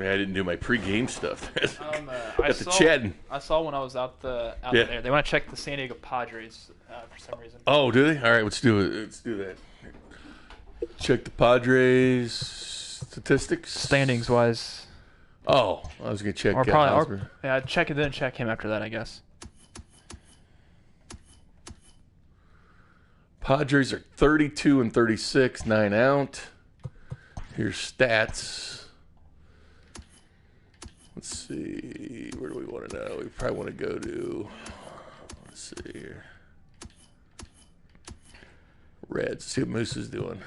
I didn't do my pregame stuff. Chatting. I saw when I was out there. They want to check the San Diego Padres for some reason. Oh, do they? All right, let's do it. Let's do that. Check the Padres statistics. Standings wise. Oh, I was gonna check. Check it then. Check him after that, I guess. Padres are 32 and 36, 9 out. Here's stats. Let's see. Where do we want to know? We probably want to go to. Let's see here. Reds. See what Moose is doing.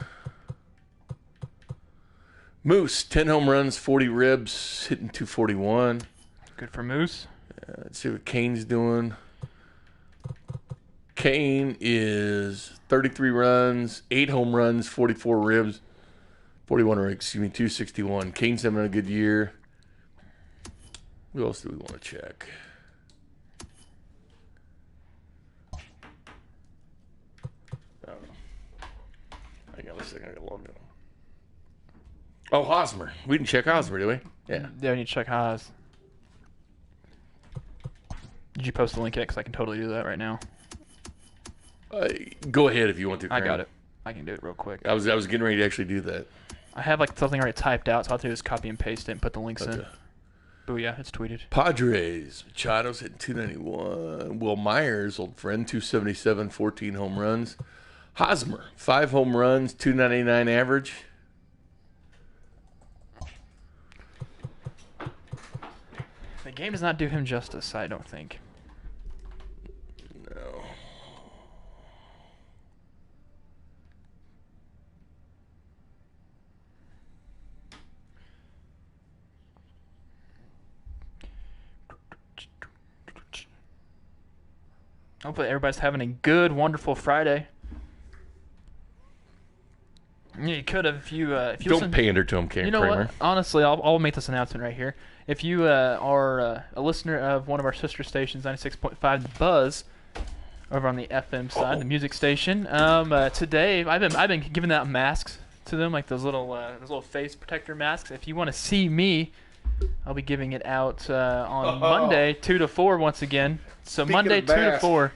Moose, 10 home runs, 40 ribs, hitting 241. Good for Moose. Let's see what Kane's doing. Kane is 33 runs, 8 home runs, 44 ribs, 261. Kane's having a good year. Who else do we want to check? I don't know. Hang on a second. I got to log in. Oh, Hosmer. We didn't check Hosmer, did we? Yeah. Yeah, we need to check Hos. Did you post the link yet? Because I can totally do that right now. Go ahead if you want to. I got it. I can do it real quick. I was getting ready to actually do that. I have something already typed out, so I'll have to just copy and paste it and put the links in. But yeah, it's tweeted. Padres. Machado's hitting 291. Will Myers, old friend, 277, 14 home runs. Hosmer, 5 home runs, 299 average. The game does not do him justice, I don't think. No. Hopefully everybody's having a good, wonderful Friday. Yeah, you could have if you don't pander to him, Kramer. You know what? Honestly, I'll make this announcement right here. If you are a listener of one of our sister stations, 96.5 The Buzz, over on the FM side, the music station, today I've been giving out masks to them, like those little face protector masks. If you want to see me, I'll be giving it out on Monday, 2 to 4 once again. So Speaking Monday, 2 to 4.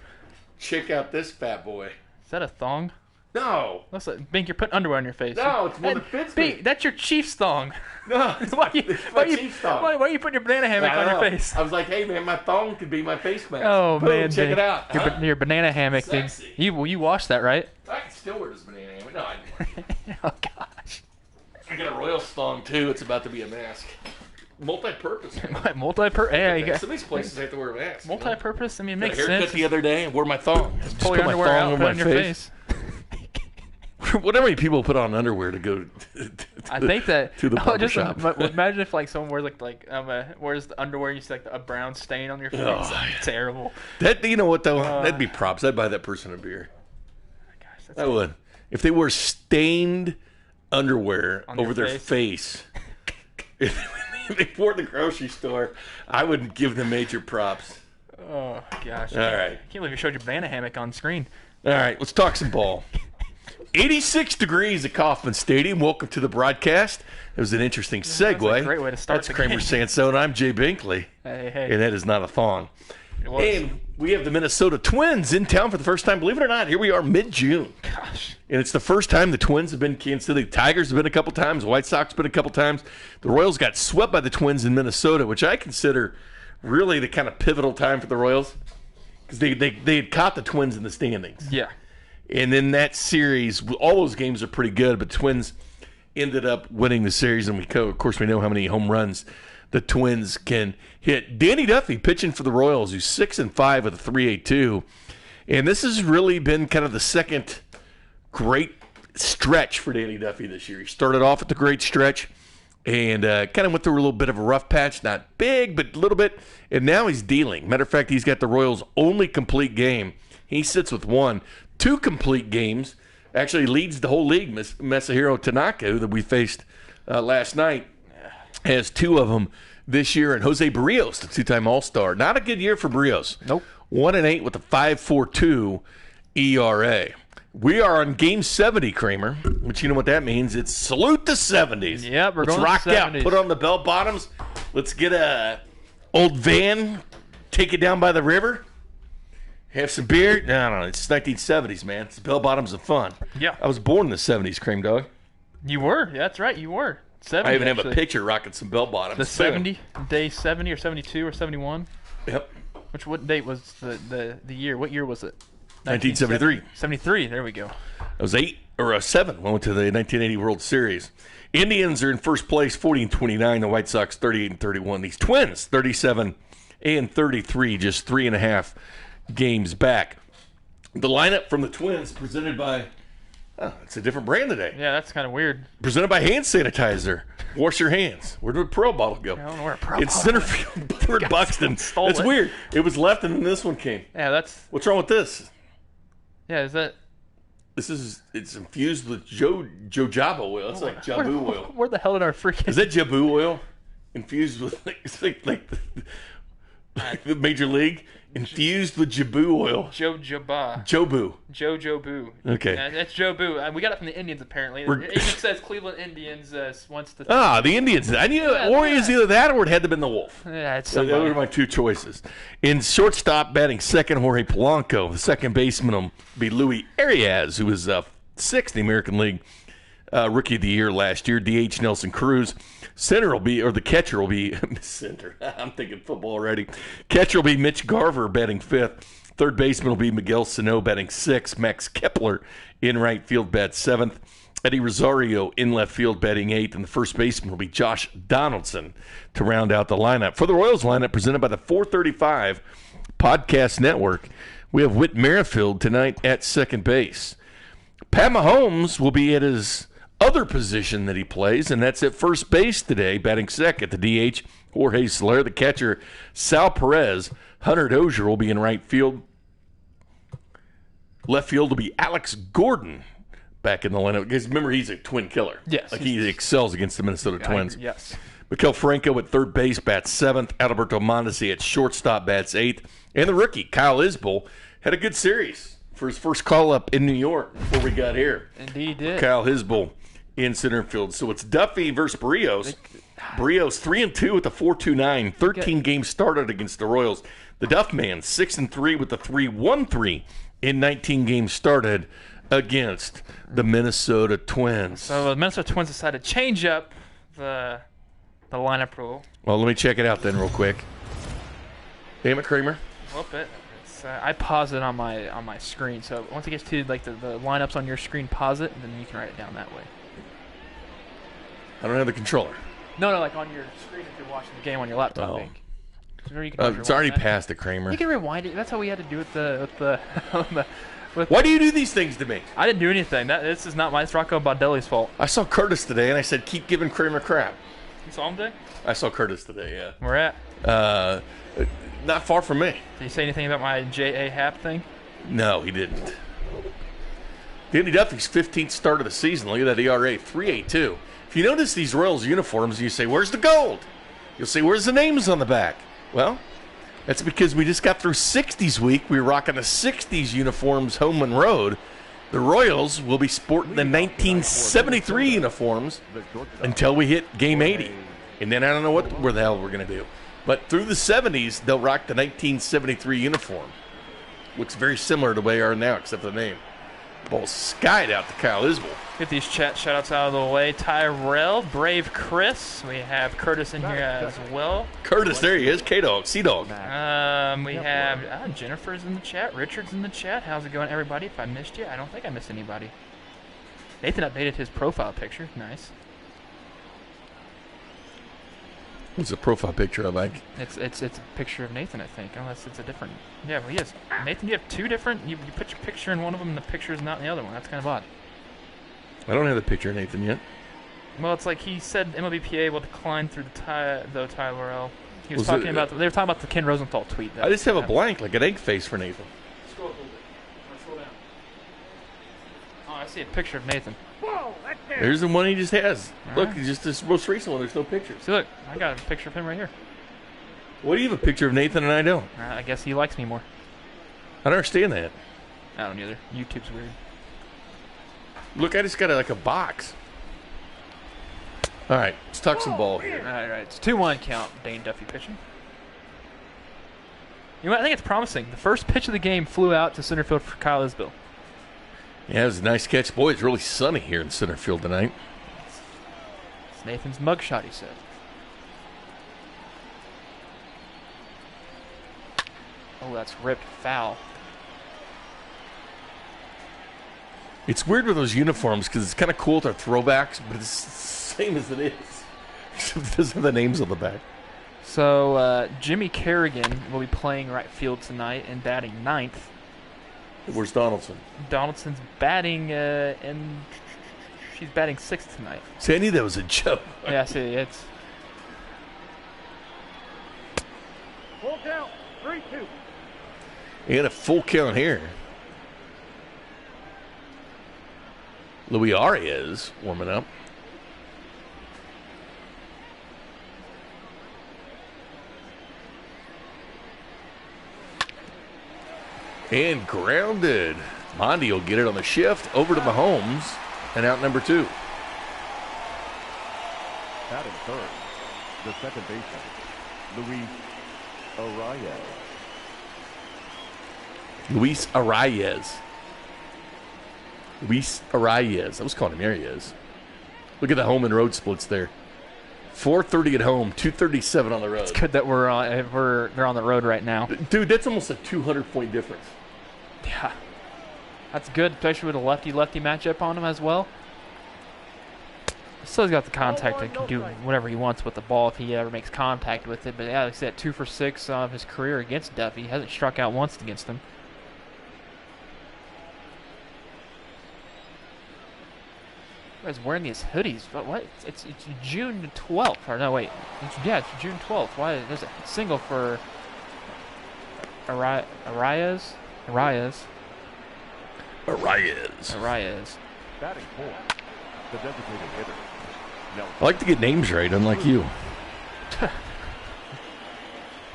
Check out this fat boy. Is that a thong? No. Looks like, Bink, you're putting underwear on your face. No, it's one that fits me. Bink, that's your Chiefs thong. No, it's my Chiefs thong. Why are you putting your banana hammock on your face? I was like, hey, man, my thong could be my face mask. Oh, boom, man. Check it out. Your banana hammock, dude. You washed that, right? I can still wear this banana hammock. No, I didn't. Oh, gosh. I got a Royals thong, too. It's about to be a mask. Multi-purpose. Multi-purpose. Yeah, you got. Some of these places have to wear a mask. Multi-purpose. I mean, it makes sense. I got a haircut the other day and wore my thong. Just pull your underwear out, put it on your face. What many people put on underwear to go I think that to the barbershop? Imagine if someone wears wears the underwear and you see a brown stain on your face. Oh, yeah. Terrible. That, you know what though? That'd be props. I'd buy that person a beer. Gosh, I would. If they wore stained underwear over their face. If they wore the grocery store, I would give them major props. Oh gosh! All right. I can't believe you showed your banana hammock on screen. All right, let's talk some ball. 86 degrees at Kauffman Stadium. Welcome to the broadcast. It was an interesting segue. That's a great way to start. That's Kramer Sansone. I'm Jay Binkley. Hey. And that is not a thong. It was. And we have the Minnesota Twins in town for the first time. Believe it or not, here we are mid-June. Gosh. And it's the first time the Twins have been in Kansas City. The Tigers have been a couple times. The White Sox have been a couple times. The Royals got swept by the Twins in Minnesota, which I consider really the kind of pivotal time for the Royals. Because they had caught the Twins in the standings. Yeah. And then that series, all those games are pretty good, but Twins ended up winning the series, and of course we know how many home runs the Twins can hit. Danny Duffy pitching for the Royals, who's 6-5 with a 3.82, and this has really been kind of the second great stretch for Danny Duffy this year. He started off at the great stretch and kind of went through a little bit of a rough patch, not big, but a little bit, and now he's dealing. Matter of fact, he's got the Royals' only complete game. He sits with 2 complete games. Actually leads the whole league. Masahiro Tanaka, who we faced last night, has 2 of them this year. And Jose Barrios, the 2-time All-Star. Not a good year for Barrios. Nope. 1-8 with a 5.42 ERA. We are on Game 70, Kramer, which you know what that means. It's salute the 70s. Yep, Let's going rock to the out. 70s. Put on the bell bottoms. Let's get a old van, take it down by the river, have some beer. No, it's 1970s, man. It's bell bottoms of fun. Yeah. I was born in the 70s, Cream Dog. You were. Yeah, that's right. You were. 70, I even have a actually. picture rocking some bell bottoms. The 70, day 70 or 72 or 71. Yep. What date was the year? What year was it? 1973. 73. There we go. It was 8 or 7. Went to the 1980 World Series. Indians are in first place, 40-29. The White Sox, 38-31. These Twins, 37-33, just 3.5 games back. The lineup from the Twins, presented by, it's a different brand today. Yeah, that's kind of weird. Presented by hand sanitizer. Wash your hands. Where did the Pearl bottle go? I don't know where a Pearl It's center field. Burt Buxton. stole That's it. weird. It was left, and then this one came. Yeah, that's. What's wrong with this? Yeah, is that. It's infused with jojoba oil. It's like Jabu oil. Where the hell did our freaking. Is that Jabu oil infused with like the Major League infused with Jabu oil? Jojoba. Jobu. Okay. That's Jobu. We got it from the Indians, apparently. It even says Cleveland Indians wants to. The Indians. I knew or is either that or it had to have been the Wolf. Yeah, it's Those somebody. are my two choices. In shortstop, batting second, Jorge Polanco. The second baseman will be Luis Arias, who was sixth in the American League Rookie of the Year last year. DH Nelson Cruz. The catcher will be center. I'm thinking football already. Catcher will be Mitch Garver, batting fifth. Third baseman will be Miguel Sano, batting sixth. Max Kepler in right field, bat seventh. Eddie Rosario in left field, batting eighth. And the first baseman will be Josh Donaldson to round out the lineup. For the Royals lineup, presented by the 435 Podcast Network, we have Whit Merrifield tonight at second base. Pat Mahomes will be at his other position that he plays, and that's at first base today, batting second. The DH, Jorge Soler. The catcher, Sal Perez. Hunter Dozier will be in right field. Left field will be Alex Gordon back in the lineup. Because remember, he's a twin killer. Yes. Like he excels against the Minnesota Twins. Yes. Miguel Franco at third base, bats seventh. Alberto Mondesi at shortstop, bats eighth. And the rookie, Kyle Isbell, had a good series for his first call-up in New York before we got here. Indeed, he did. Kyle Isbell in center field. So it's Duffy versus Barrios. Barrios 3-2 with the 4.29. 13 games started against the Royals. The Duff man 6-3 with the 3.13 in 19 games started against the Minnesota Twins. So the Minnesota Twins decided to change up the lineup rule. Well, let me check it out then real quick. Damn it, Kramer. Whoop it. I pause it on my screen. So once it gets to like the lineups on your screen, pause it, and then you can write it down that way. I don't have the controller. No, like on your screen if you're watching the game on your laptop. Oh. Hank. Or you can It's already rewind that. past it, Kramer. You can rewind it. That's how we had to do it with Why do you do these things to me? I didn't do anything. This is not my. It's Rocco Baldelli's fault. I saw Curtis today, and I said, keep giving Kramer crap. You saw him today? I saw Curtis today, yeah. Where at? Not far from me. Did you say anything about my J.A. Happ thing? No, he didn't. Danny Duffy's 15th start of the season. Look at that ERA, 3.82. If you notice these Royals uniforms, you say, where's the gold? You'll say, where's the names on the back? Well, that's because we just got through 60s week. We were rocking the 60s uniforms home and road. The Royals will be sporting the 1973 uniforms until we hit Game 80. And then I don't know where the hell we're going to do. But through the 70s, they'll rock the 1973 uniform. Looks very similar to the way they are now, except for the name. Ball skied out to Kyle Isbell. Get these chat shout-outs out of the way. Tyrell, Brave Chris. We have Curtis in here as well. Curtis, there he is. K-Dog, C-Dog. We have Jennifer's in the chat. Richard's in the chat. How's it going, everybody? If I missed you, I don't think I missed anybody. Nathan updated his profile picture. Nice. What's the profile picture I like? It's a picture of Nathan, I think. Unless it's a different. Yeah, well, he is. Nathan, you have two different. You put your picture in one of them, and the picture is not in the other one. That's kind of odd. I don't have the picture of Nathan yet. Well, it's like he said MLBPA will decline through the Tyler L. He was talking about. They were talking about the Ken Rosenthal tweet. I just have a blank, like an egg face for Nathan. Scroll a little bit. Scroll down. Oh, I see a picture of Nathan. There's the one he just has. All Look, right. just this most recent one. There's no pictures. See, look, I got a picture of him right here. What do you have a picture of Nathan and I don't? I guess he likes me more. I don't understand that. I don't either. YouTube's weird. Look, I just got like a box. All right, let's talk some ball here. All right. It's 2-1 count. Dane Duffy pitching. You know what? I think it's promising. The first pitch of the game flew out to center field for Kyle Isbell. Yeah, it was a nice catch. Boy, it's really sunny here in center field tonight. It's Nathan's mugshot, he said. Oh, that's ripped foul. It's weird with those uniforms because it's kind of cool with our throwbacks, but it's the same as it is. Except it doesn't have the names on the back. So Jimmy Carrigan will be playing right field tonight and batting ninth. Where's Donaldson? Donaldson's batting, and she's batting sixth tonight. See, I knew that was a joke. Yeah, see, it's... Full count, 3-2. And a full count here. Luis Arias warming up. And grounded. Mondi will get it on the shift over to Mahomes and out number 2. Batting third, the second baseman, Luis Arias. Luis Arias. I was calling him Arias. Look at the home and road splits there. 430 at home, 237 on the road. It's good that they're on the road right now. Dude, that's almost a 200-point difference. Yeah. That's good, especially with a lefty-lefty matchup on him as well. Still got the contact and can do whatever he wants with the ball if he ever makes contact with it. But yeah, like I said, 2 for 6 of his career against Duffy. He hasn't struck out once against him. Guys wearing these hoodies. What? It's June 12th. Or no, wait. It's June 12th. Why? There's a single for Arias. batting fourth, the designated hitter. I like to get names right, unlike you. If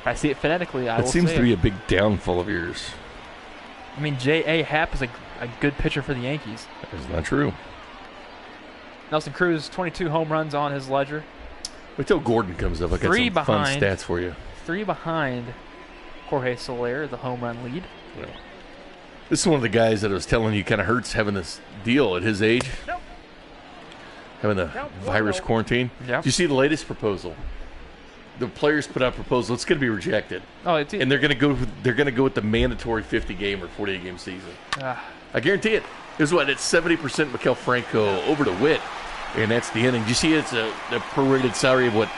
I see it phonetically, I will That seems say to be it. a big downfall of yours. I mean, J.A. Happ is a good pitcher for the Yankees. That's not true. Nelson Cruz, 22 home runs on his ledger. Wait till Gordon comes up. I got 3 some fun behind. stats for you. 3 behind Jorge Soler, the home run lead. Yeah. This is one of the guys that I was telling you kind of hurts having this deal at his age. Having the virus quarantine. Yeah. Do you see the latest proposal? The players put out a proposal. It's going to be rejected. Oh, it's And they're going to go. They're going to go with the mandatory 50-game or 48-game season. I guarantee it. It was what? It's 70% Miguel Franco over to Witt, and that's the inning. Do you see it's a prorated salary of what?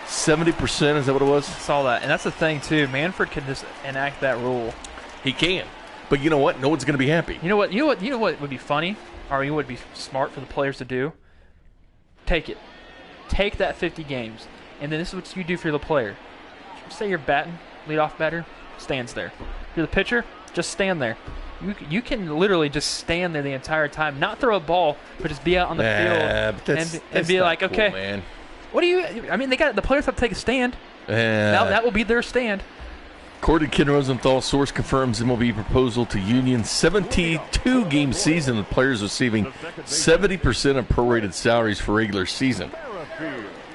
70%? Is that what it was? saw that, and that's the thing too. Manfred can just enact that rule. He can, but you know what? No one's going to be happy. You know what would be funny, or you know what would be smart for the players to do? Take it. Take that 50 games, and then this is what you do for the player. Say you're batting, leadoff batter, stands there. You're the pitcher, just stand there. You can literally just stand there the entire time, not throw a ball, but just be out on the field and be like, cool, okay, man. what do you? I mean, the players have to take a stand. Now that will be their stand. According to Ken Rosenthal, source confirms MLB proposal to union 72-game season with players receiving 70% of prorated salaries for regular season.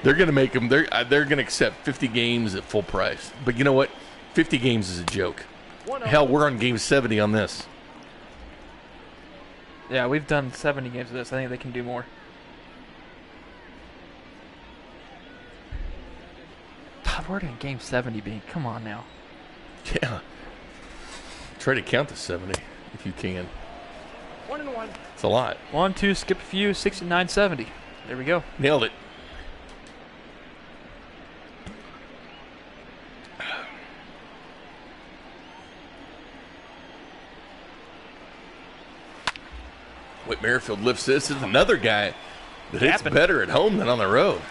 They're going to make them. They're going to accept 50 games at full price. But you know what? 50 games is a joke. Hell, we're on game 70 on this. Yeah, we've done 70 games of this. I think they can do more. God, where did game 70 be? Come on now. Yeah. Try to count to 70 if you can. 1-1. It's a lot. 1, 2, skip a few, 69, 70. There we go. Nailed it. Whit Merrifield lifts this. This is another guy that hits better at home than on the road.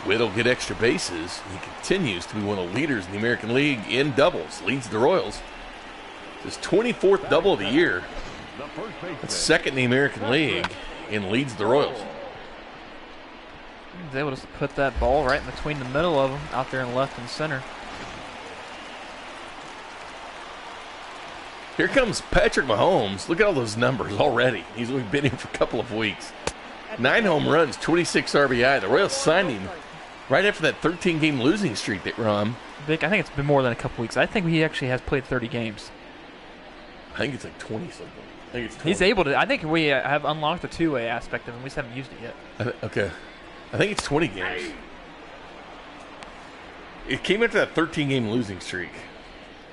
Whit will get extra bases. He continues to be one of the leaders in the American League in doubles. Leads the Royals. His 24th double of the year. That's second in the American League and leads the Royals. He's able to put that ball right in between the middle of them, out there in left and center. Here comes Patrick Mahomes. Look at all those numbers already. He's only been here for a couple of weeks. 9 home runs, 26 RBI. The Royals signed him right after that 13-game losing streak they were on. Vic, I think it's been more than a couple weeks. I think he actually has played 30 games. I think it's like 20-something. I think it's 20. He's able to. I think we have unlocked the two-way aspect of him. We just haven't used it yet. Okay. I think it's 20 games. It came after that 13-game losing streak.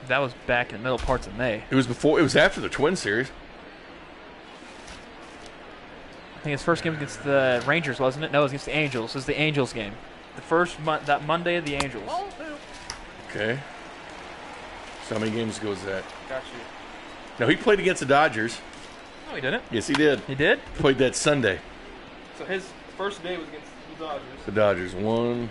That was back in the middle parts of May. It was after the Twin Series. I think his first game was against the Rangers, wasn't it? No, it was against the Angels. It was the Angels game. The first that Monday of the Angels. Okay. So how many games ago was that? Got you. No, he played against the Dodgers. No, he didn't. Yes, he did. He did? Played that Sunday. So his first day was against the Dodgers. The Dodgers won.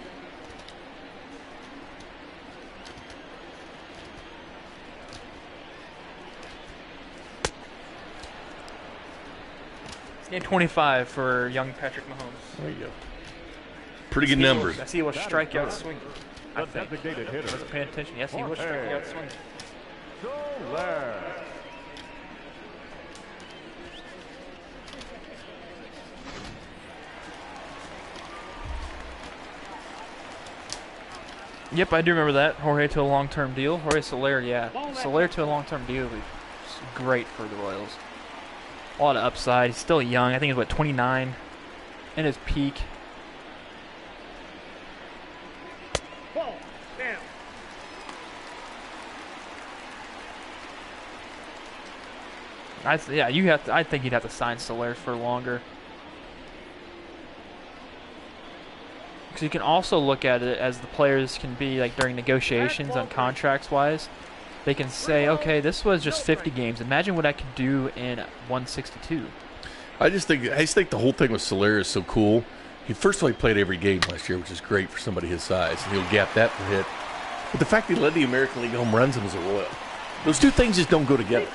Game 25 for young Patrick Mahomes. There you go. Pretty good numbers. I see he was strikeout swinging. I The think. designated hitter. Wasn't paying attention. Yes, he was strikeout swinging. Soler. Yep, I do remember that. Jorge to a long-term deal. Jorge Soler, yeah. Soler to a long-term deal would be great for the Royals. A lot of upside. He's still young. I think he's, 29 in his peak. Ball. Down. I think you'd have to sign Soler for longer. Because you can also look at it as the players can be like during negotiations on contracts-wise. They can say, okay, this was just 50 games. Imagine what I could do in 162. I just think the whole thing with Soler is so cool. First of all, he played every game last year, which is great for somebody his size. And he'll gap that for hit. But the fact he led the American League home runs him as a Royal, those two things just don't go together.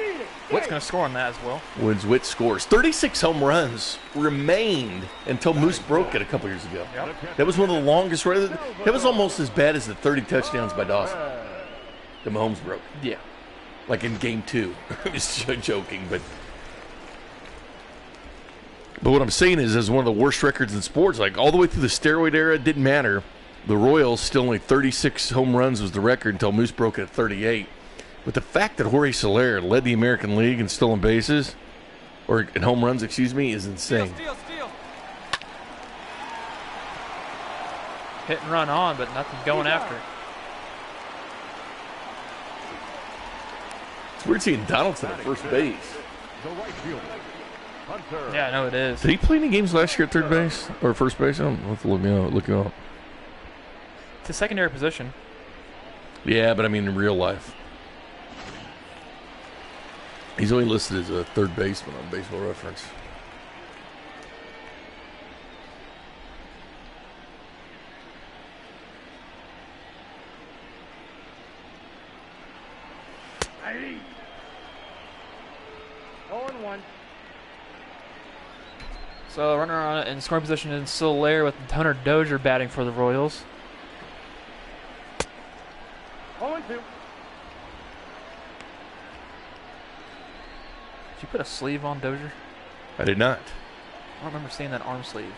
Witt's going to score on that as well. Wins Witt scores. 36 home runs remained until Moose broke it a couple years ago. Yep. That was one of the longest. That was almost as bad as the 30 touchdowns by Dawson that Mahomes broke. Yeah. Like in game 2. I was joking, but what I'm saying is one of the worst records in sports. Like all the way through the steroid era, it didn't matter. The Royals still only 36 home runs was the record until Moose broke it at 38. But the fact that Jorge Soler led the American League in stolen bases, or in home runs, is insane. Steal. Hit and run on, but nothing going after it. It's weird seeing Donaldson at first base. The right fielder. Hunter. Yeah, I know it is. Did he play any games last year at third base or first base? I don't have to look it up. It's a secondary position. Yeah, but I mean in real life. He's only listed as a third baseman on Baseball Reference. Hey. 0-1. So runner on in scoring position in Soler with Hunter Dozier batting for the Royals. 0-2. Did you put a sleeve on Dozier? I did not. I don't remember seeing that arm sleeve.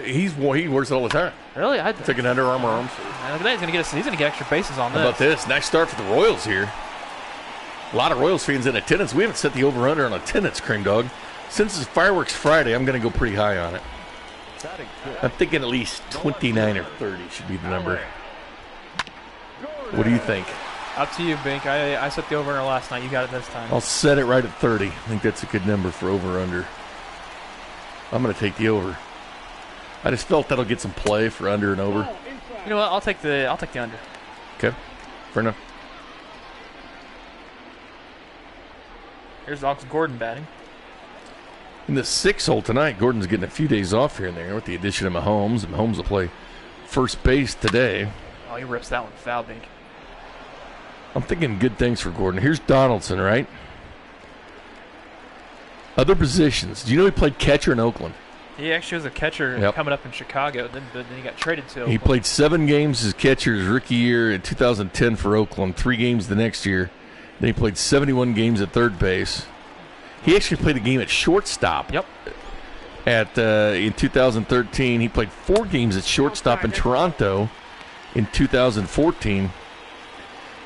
He wears it all the time. Really? It's like an Under Armour arm sleeve. Man, look at that. He's gonna get extra bases on this. How about this? Nice start for the Royals here. A lot of Royals fans in attendance. We haven't set the over-under on attendance, Cream Dog. Since it's Fireworks Friday, I'm going to go pretty high on it. I'm thinking at least 29 or 30 should be the number. What do you think? Up to you, Bink. I set the over-under last night. You got it this time. I'll set it right at 30. I think that's a good number for over-under. I'm going to take the over. I just felt that'll get some play for under and over. You know what? I'll take the under. Okay, fair enough. Here's Alex Gordon batting. In the 6th hole tonight, Gordon's getting a few days off here and there with the addition of Mahomes. And Mahomes will play first base today. Oh, he rips that one foul, Bink. I'm thinking good things for Gordon. Here's Donaldson, right? Other positions. Do you know he played catcher in Oakland? He actually was a catcher coming up in Chicago. Then he got traded to Oakland. He played 7 games as catcher his rookie year in 2010 for Oakland, 3 games the next year. Then he played 71 games at third base. He actually played a game at shortstop. Yep. In 2013, he played 4 games at shortstop in Toronto. In 2014,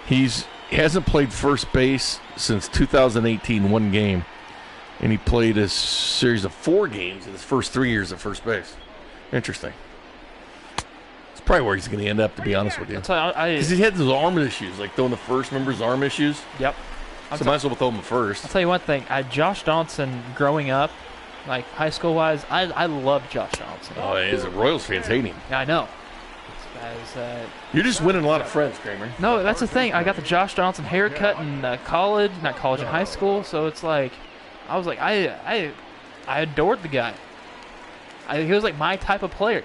he hasn't played first base since 2018, 1 game. And he played a series of 4 games in his first 3 years at first base. Interesting. It's probably where he's going to end up, to be honest with you. Because he had those arm issues, like throwing the first. Remember his arm issues? Yep. So might as well throw him the first. I'll tell you one thing. Josh Donaldson, growing up, like high school-wise, I love Josh Donaldson. Oh, as a Royals fans hate him. Yeah, I know. You're just winning a lot of friends, Kramer. No, that's the thing. I got the Josh Donaldson haircut in college, not college, in high school. So it's like, I was like, I adored the guy. He was like my type of player.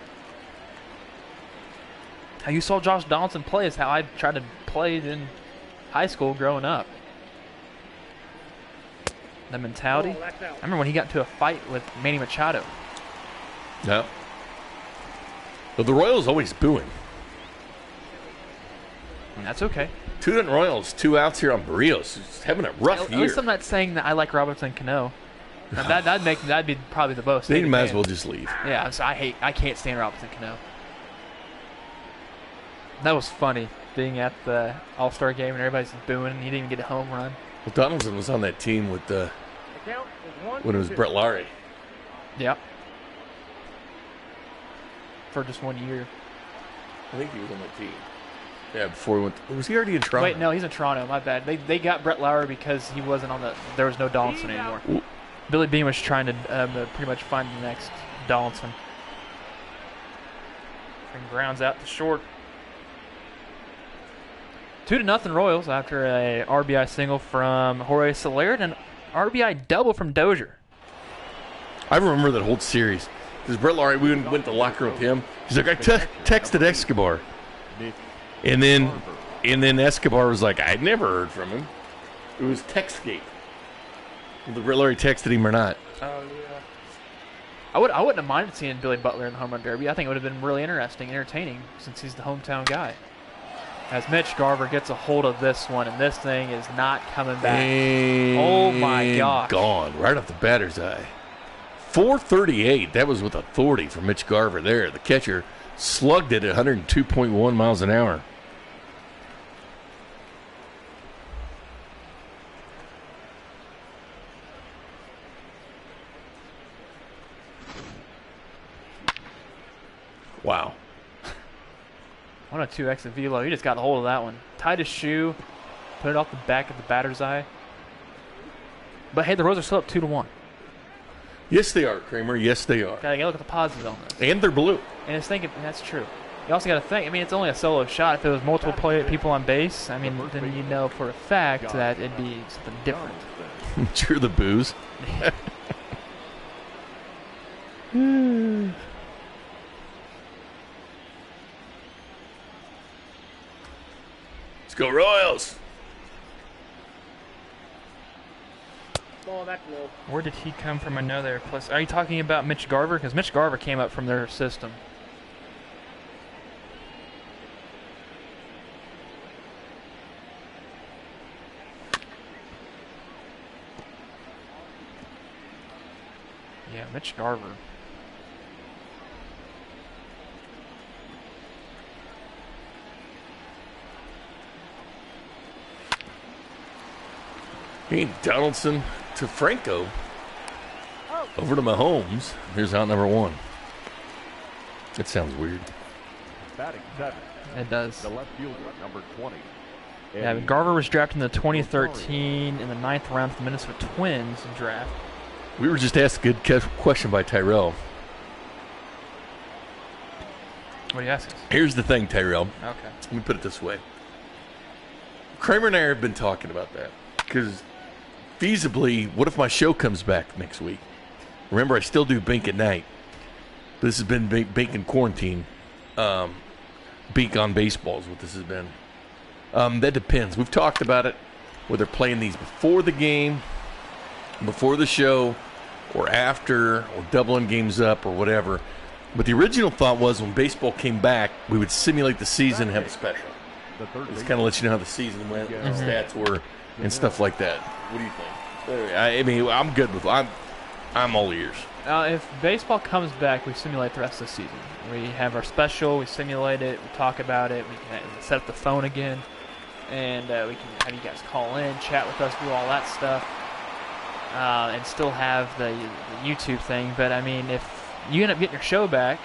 How you saw Josh Donaldson play is how I tried to play in high school growing up. The mentality. I remember when he got into a fight with Manny Machado. Yeah. But the Royals always booing. And that's okay. 2 Royals, 2 outs here on Barrios. He's having a rough year. At least I'm not saying that I like Robinson Cano. That'd be probably the most. Then you might as well just leave. Yeah, so I can't stand Robinson Cano. That was funny being at the All-Star game and everybody's booing and he didn't even get a home run. Well, Donaldson was on that team with when it was Brett Lowry. Yep. For just 1 year. I think he was on that team. Yeah, before he went. Was he already in Toronto? Wait, no, he's in Toronto. My bad. They got Brett Lowry because he wasn't on the. There was no Donaldson anymore. Ooh. Billy Beane was trying to pretty much find the next Donaldson. And grounds out to short. 2-0 Royals after a RBI single from Jorge Soler and an RBI double from Dozier. I remember that whole series. Because Brett Lowry, we went to the locker room with him. He's like, I texted Escobar. And then Escobar was like, I'd never heard from him. It was Textgate. Whether Brett Lowry texted him or not. Oh, yeah. I wouldn't have minded seeing Billy Butler in the home run derby. I think it would have been really interesting, entertaining, since he's the hometown guy. As Mitch Garver gets a hold of this one, and this thing is not coming back. And oh, my gosh. Gone. Right off the batter's eye. 438. That was with authority for Mitch Garver there. The catcher slugged it at 102.1 miles an hour. Wow. 102 exit velo. He just got a hold of that one. Tied his shoe. Put it off the back of the batter's eye. But hey, the Royals are still up 2-1. Yes, they are, Kramer. Yes, they are. Gotta look at the positives on this. And they're blue. And it's thinking that's true. You also got to think. I mean, it's only a solo shot. If it was multiple people on base, I mean, then you know for a fact that it'd be something different. Cheer the booze. Let's go Royals. Oh, that's low. Where did he come from? Another place. Are you talking about Mitch Garver? Because Mitch Garver came up from their system. Yeah, Mitch Garver. Hey, Donaldson to Franco. Over to Mahomes. Here's out number 1. That sounds weird. Batting 7. It does. The left fielder, number 20. Yeah, but Garver was drafted in the 2013 in the 9th round of the Minnesota Twins draft. We were just asked a good question by Tyrell. What do you ask us? Here's the thing, Tyrell. Okay. Let me put it this way. Kramer and I have been talking about that. Because feasibly, what if my show comes back next week? Remember, I still do Bink at night. But this has been Bink in quarantine. Bink on baseball is what this has been. That depends. We've talked about it, whether playing these before the game, before the show, or after, or doubling games up, or whatever. But the original thought was when baseball came back, we would simulate the season and have a special. Just kind of let you know how the season went, what the stats were. and stuff like that. What do you think? I mean, I'm good with. I'm all ears. If baseball comes back, we simulate the rest of the season. We have our special, we simulate it, we talk about it, we can set up the phone again, and we can have you guys call in, chat with us, do all that stuff, and still have the YouTube thing. But, I mean, if you end up getting your show back,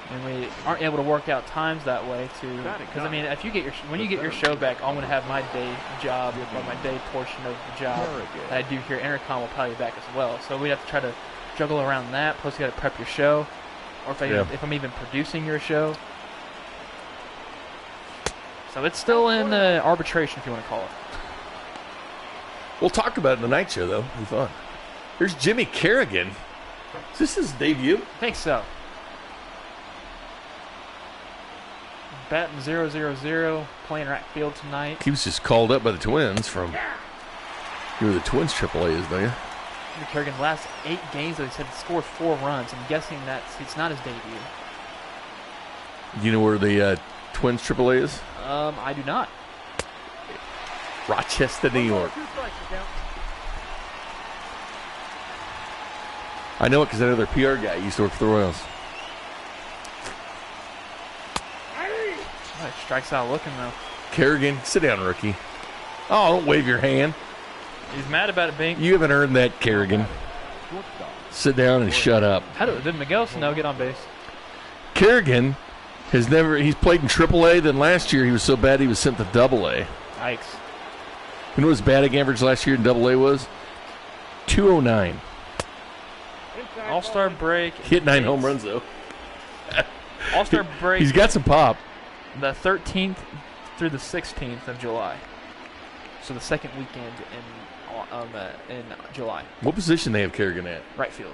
and we aren't able to work out times that way because I mean, if you get when you get your show back, I'm going to have my day job or my day portion of the job that I do here. Intercom will probably be back as well, so we have to try to juggle around that. Plus, you got to prep your show, or if I'm even producing your show. So it's still in arbitration, if you want to call it. We'll talk about it in the night show, though. It'll be fun. Here's Jimmy Carrigan. Is this his debut? I think so. Batting 0-0-0, playing right field tonight. He was just called up by the Twins from. You were the Twins AAAs, don't you? Jimmy Carrigan, last 8 games, though, he said scored 4 runs. I'm guessing it's not his debut. Do you know where the Twins AAA is? I do not. Rochester, New York. I know it because that other PR guy used to work for the Royals. Oh, strikes out looking, though. Carrigan, sit down, rookie. Oh, don't wave your hand. He's mad about it being. You haven't earned that, Carrigan. Sit down and shut up. Did Miguel Sano get on base? Carrigan he's played in AAA. Then last year he was so bad he was sent to AA. Yikes. You know what his batting average last year in AA was? 209. All-Star break. Hit 9 home runs, though. All-Star break. He's got some pop. The 13th through the 16th of July. So the second weekend in July. What position they have Carrigan at? Right field.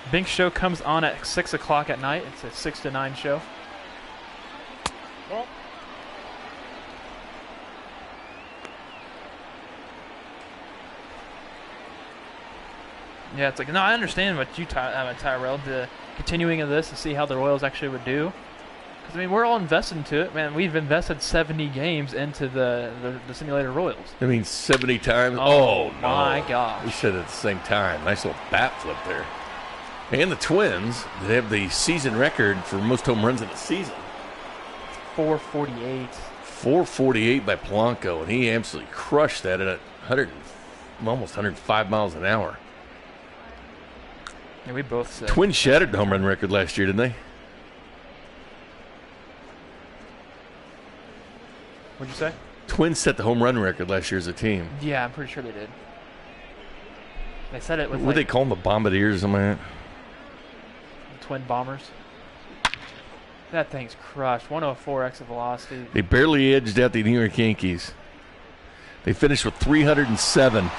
Bink's show comes on at 6 o'clock at night. It's a 6 to 9 show. Yeah, it's like, no, I understand what you, Tyrell, the continuing of this to see how the Royals actually would do. Because, I mean, we're all invested into it, man. We've invested 70 games into the simulated Royals. I mean, 70 times? Oh, no. my gosh. We said it at the same time. Nice little bat flip there. And the Twins, they have the season record for most home runs in a season. 448. 448 by Polanco, and he absolutely crushed that at almost 105 miles an hour. Yeah, we both said. Twins shattered the home run record last year, didn't they? What'd you say? Twins set the home run record last year as a team. Yeah, I'm pretty sure they did. They said it with What they call them, the Bombardiers or something like that? The Twin Bombers. That thing's crushed. 104 exit velocity. They barely edged out the New York Yankees. They finished with 307.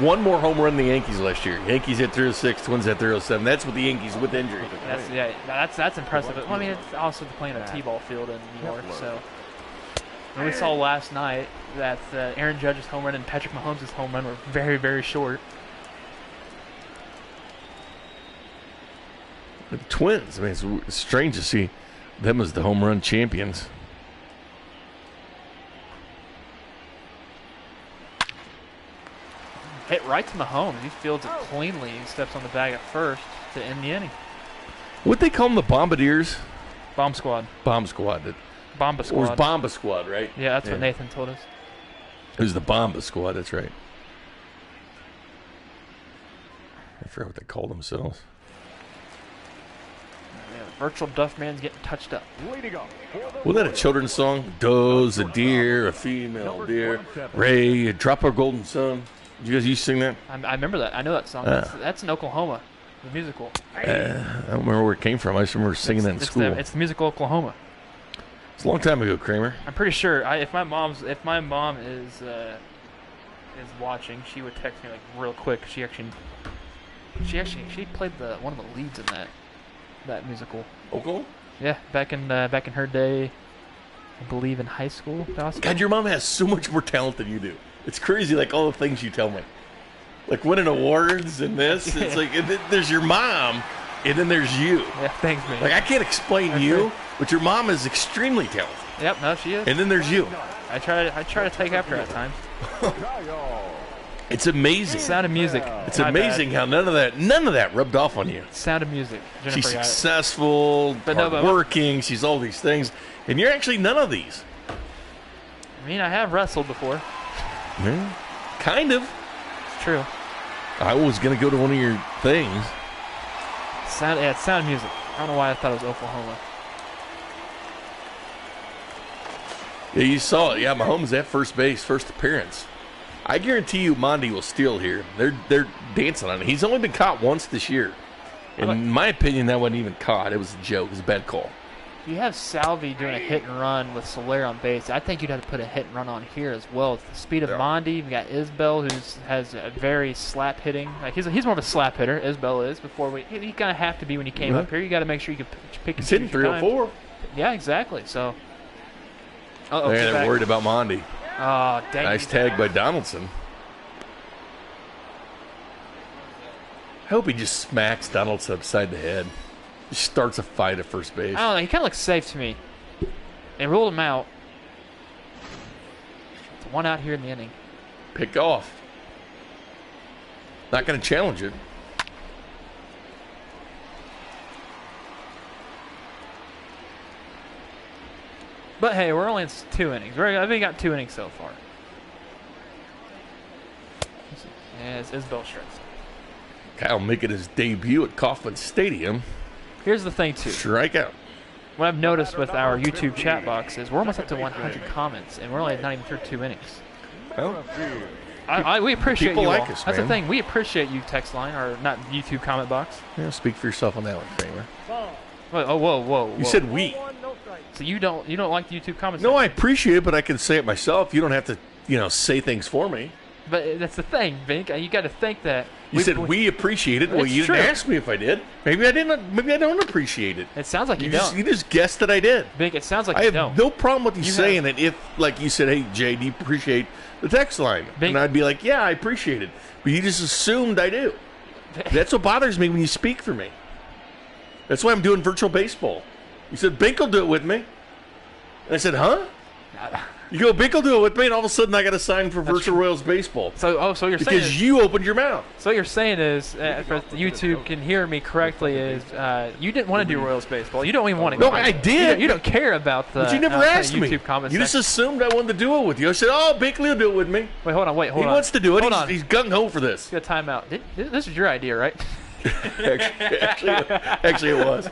One more home run than the Yankees last year. Yankees hit 306, Twins hit 307. That's with the Yankees with injury. That's impressive. Well, I mean, it's also playing a T-ball field in New York, so. And we saw last night that Aaron Judge's home run and Patrick Mahomes' home run were very, very short. The Twins, I mean, it's strange to see them as the home run champions. Hit right to Mahomes. He fields it cleanly. He steps on the bag at first to end the inning. What they call them, the Bombardiers? Bomb Squad. Bomb Squad. Bomba Or Squad. it was Bomba Squad, right? Yeah, that's what Nathan told us. It was the Bomba Squad, that's right. I forgot what they called themselves. Yeah, virtual Duff Man's getting touched up. Wasn't that a children's song? Does a deer, a female deer, Ray, drop our golden sun. Did you guys used to sing that? I remember that. I know that song. That's in Oklahoma, the musical. I don't remember where it came from. I just remember singing that in school. It's the musical Oklahoma. It's a long time ago, Kramer. I'm pretty sure. If my mom is watching, she would text me like real quick. She played one of the leads in that musical. Oklahoma? Yeah, back in her day, I believe in high school. Possibly. God, your mom has so much more talent than you do. It's crazy, like all the things you tell me, like winning awards and this. It's like there's your mom, And then there's you. Yeah, thanks, man. Like, I can't explain you, but your mom is extremely talented. Yep, no, she is. And then there's you. I try to take after her at times. It's amazing. Sound of Music. It's amazing how none of that rubbed off on you. Sound of Music. Jennifer She's got it. successful, But hardworking. She's all these things, and you're actually none of these. I mean, I have wrestled before. Yeah, kind of. It's true. I was gonna go to one of your things. It's Sound of Music. I don't know why I thought it was Oklahoma. Yeah, you saw it. Yeah, Mahomes at first base, first appearance. I guarantee you Mondi will steal here. They're dancing on it. He's only been caught once this year. In my opinion, that wasn't even caught. It was a joke. It was a bad call. You have Salvi doing a hit and run with Soler on base. I think you'd have to put a hit and run on here as well. It's the speed of Mondi. You've got Isbell, who has a very slap hitting. Like he's more of a slap hitter. Isbell is. He kind of have to be when you came up here. You got to make sure you can pick. He's hitting 304. Yeah, exactly. So. They're worried about Mondi. Oh, dang. Nice tag by Donaldson. I hope he just smacks Donaldson upside the head. He starts a fight at first base. I don't know. He kind of looks safe to me. They ruled him out. It's one out here in the inning. Pick off. Not going to challenge it. But hey, we're only in 2 innings. I think we got 2 innings so far. Yeah, it's Isbell strikes. Kyle making his debut at Kauffman Stadium. Here's the thing, too. Strikeout. What I've noticed with our YouTube chat box is we're almost up to 100 comments, and we're only not even through 2 innings. Well, we appreciate people you like all. us, That's man. the thing. We appreciate you, text line, or not YouTube comment box. yeah, speak for yourself on that one, Kramer. Whoa. You said we. So you don't like the YouTube comments? No, I appreciate it, but I can say it myself. You don't have to, say things for me. But that's the thing, Vink. You got to think that. You said we appreciate it. Well, It's you true. didn't ask me if I did. Maybe I didn't. Maybe I don't appreciate it. It sounds like you You don't. just guessed that I did. Vink, it sounds like I you have don't. no problem with you You saying it if, like you said, hey, Jay, do you appreciate the text line? And I'd be like, yeah, I appreciate it. But you just assumed I do. That's what bothers me when you speak for me. That's why I'm doing virtual baseball. You said, Bink will do it with me. And I said, huh? You go, Bink will do it with me, and all of a sudden I got to sign for Virtual Royals baseball. So you're saying Because you opened your mouth. So what you're saying is, if YouTube can hear me correctly, is you didn't want to do Royals baseball. You don't even want to. No, I did. You don't care about the. But you never asked YouTube me. comments. You just assumed I wanted to do it with you. I said, oh, Binkley will do it with me. Wait, hold on. He wants to do it. Hold on. He's gung-ho for this. Got a timeout. This is your idea, right? Actually, it was.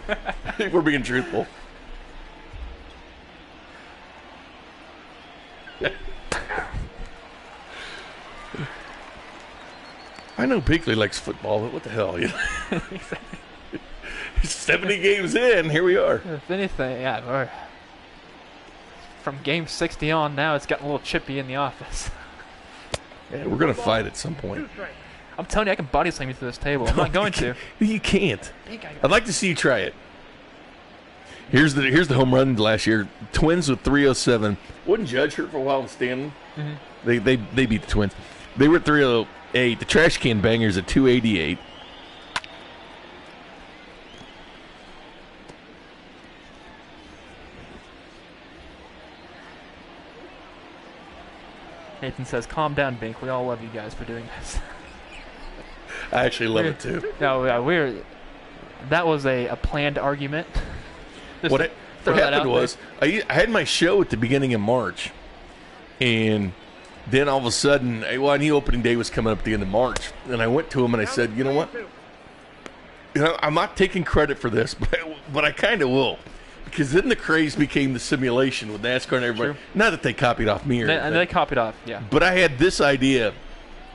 If we're being truthful. I know Binkley likes football, but what the hell? He's 70 games in. Here we are. If anything, yeah. From game 60 on, now it's gotten a little chippy in the office. Yeah, we're going to fight at some point. I'm telling you, I can body slam you through this table. I'm not going to. You can't. I'd like to see you try it. Here's the home run last year. Twins with 307. Wasn't Judge hurt for a while in Stanton? Mm-hmm. They beat the Twins. They were at 308. The Trash Can Bangers at 288. Nathan says, calm down, Bink. We all love you guys for doing this. I actually love it, too. No, that was a planned argument. What happened was, I had my show at the beginning of March, and then all of a sudden, I knew opening day was coming up at the end of March, and I went to him and I said, you know what? I'm not taking credit for this, but I kind of will. Because then the craze became the simulation with NASCAR and everybody. True. Not that they copied off me or anything. They copied off, yeah. But I had this idea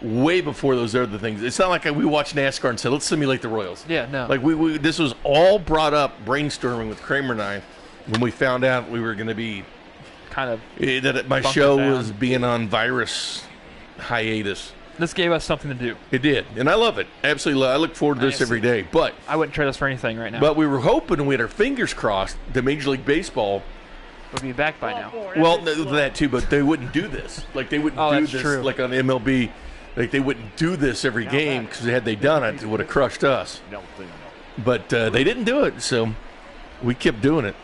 way before those other things. It's not like we watched NASCAR and said, let's simulate the Royals. Yeah, no. Like this was all brought up brainstorming with Kramer and I when we found out we were going to be kind of that my show was being on virus hiatus. This gave us something to do. It did, and I love it. Absolutely, I look forward to this every day. But I wouldn't trade us for anything right now. But we were hoping, we had our fingers crossed, that Major League Baseball would be back by now. Well, that too, but they wouldn't do this. Like they wouldn't do this, true. Like on MLB. Like they wouldn't do this every game because had they done it, it would have crushed us. But they didn't do it, so we kept doing it.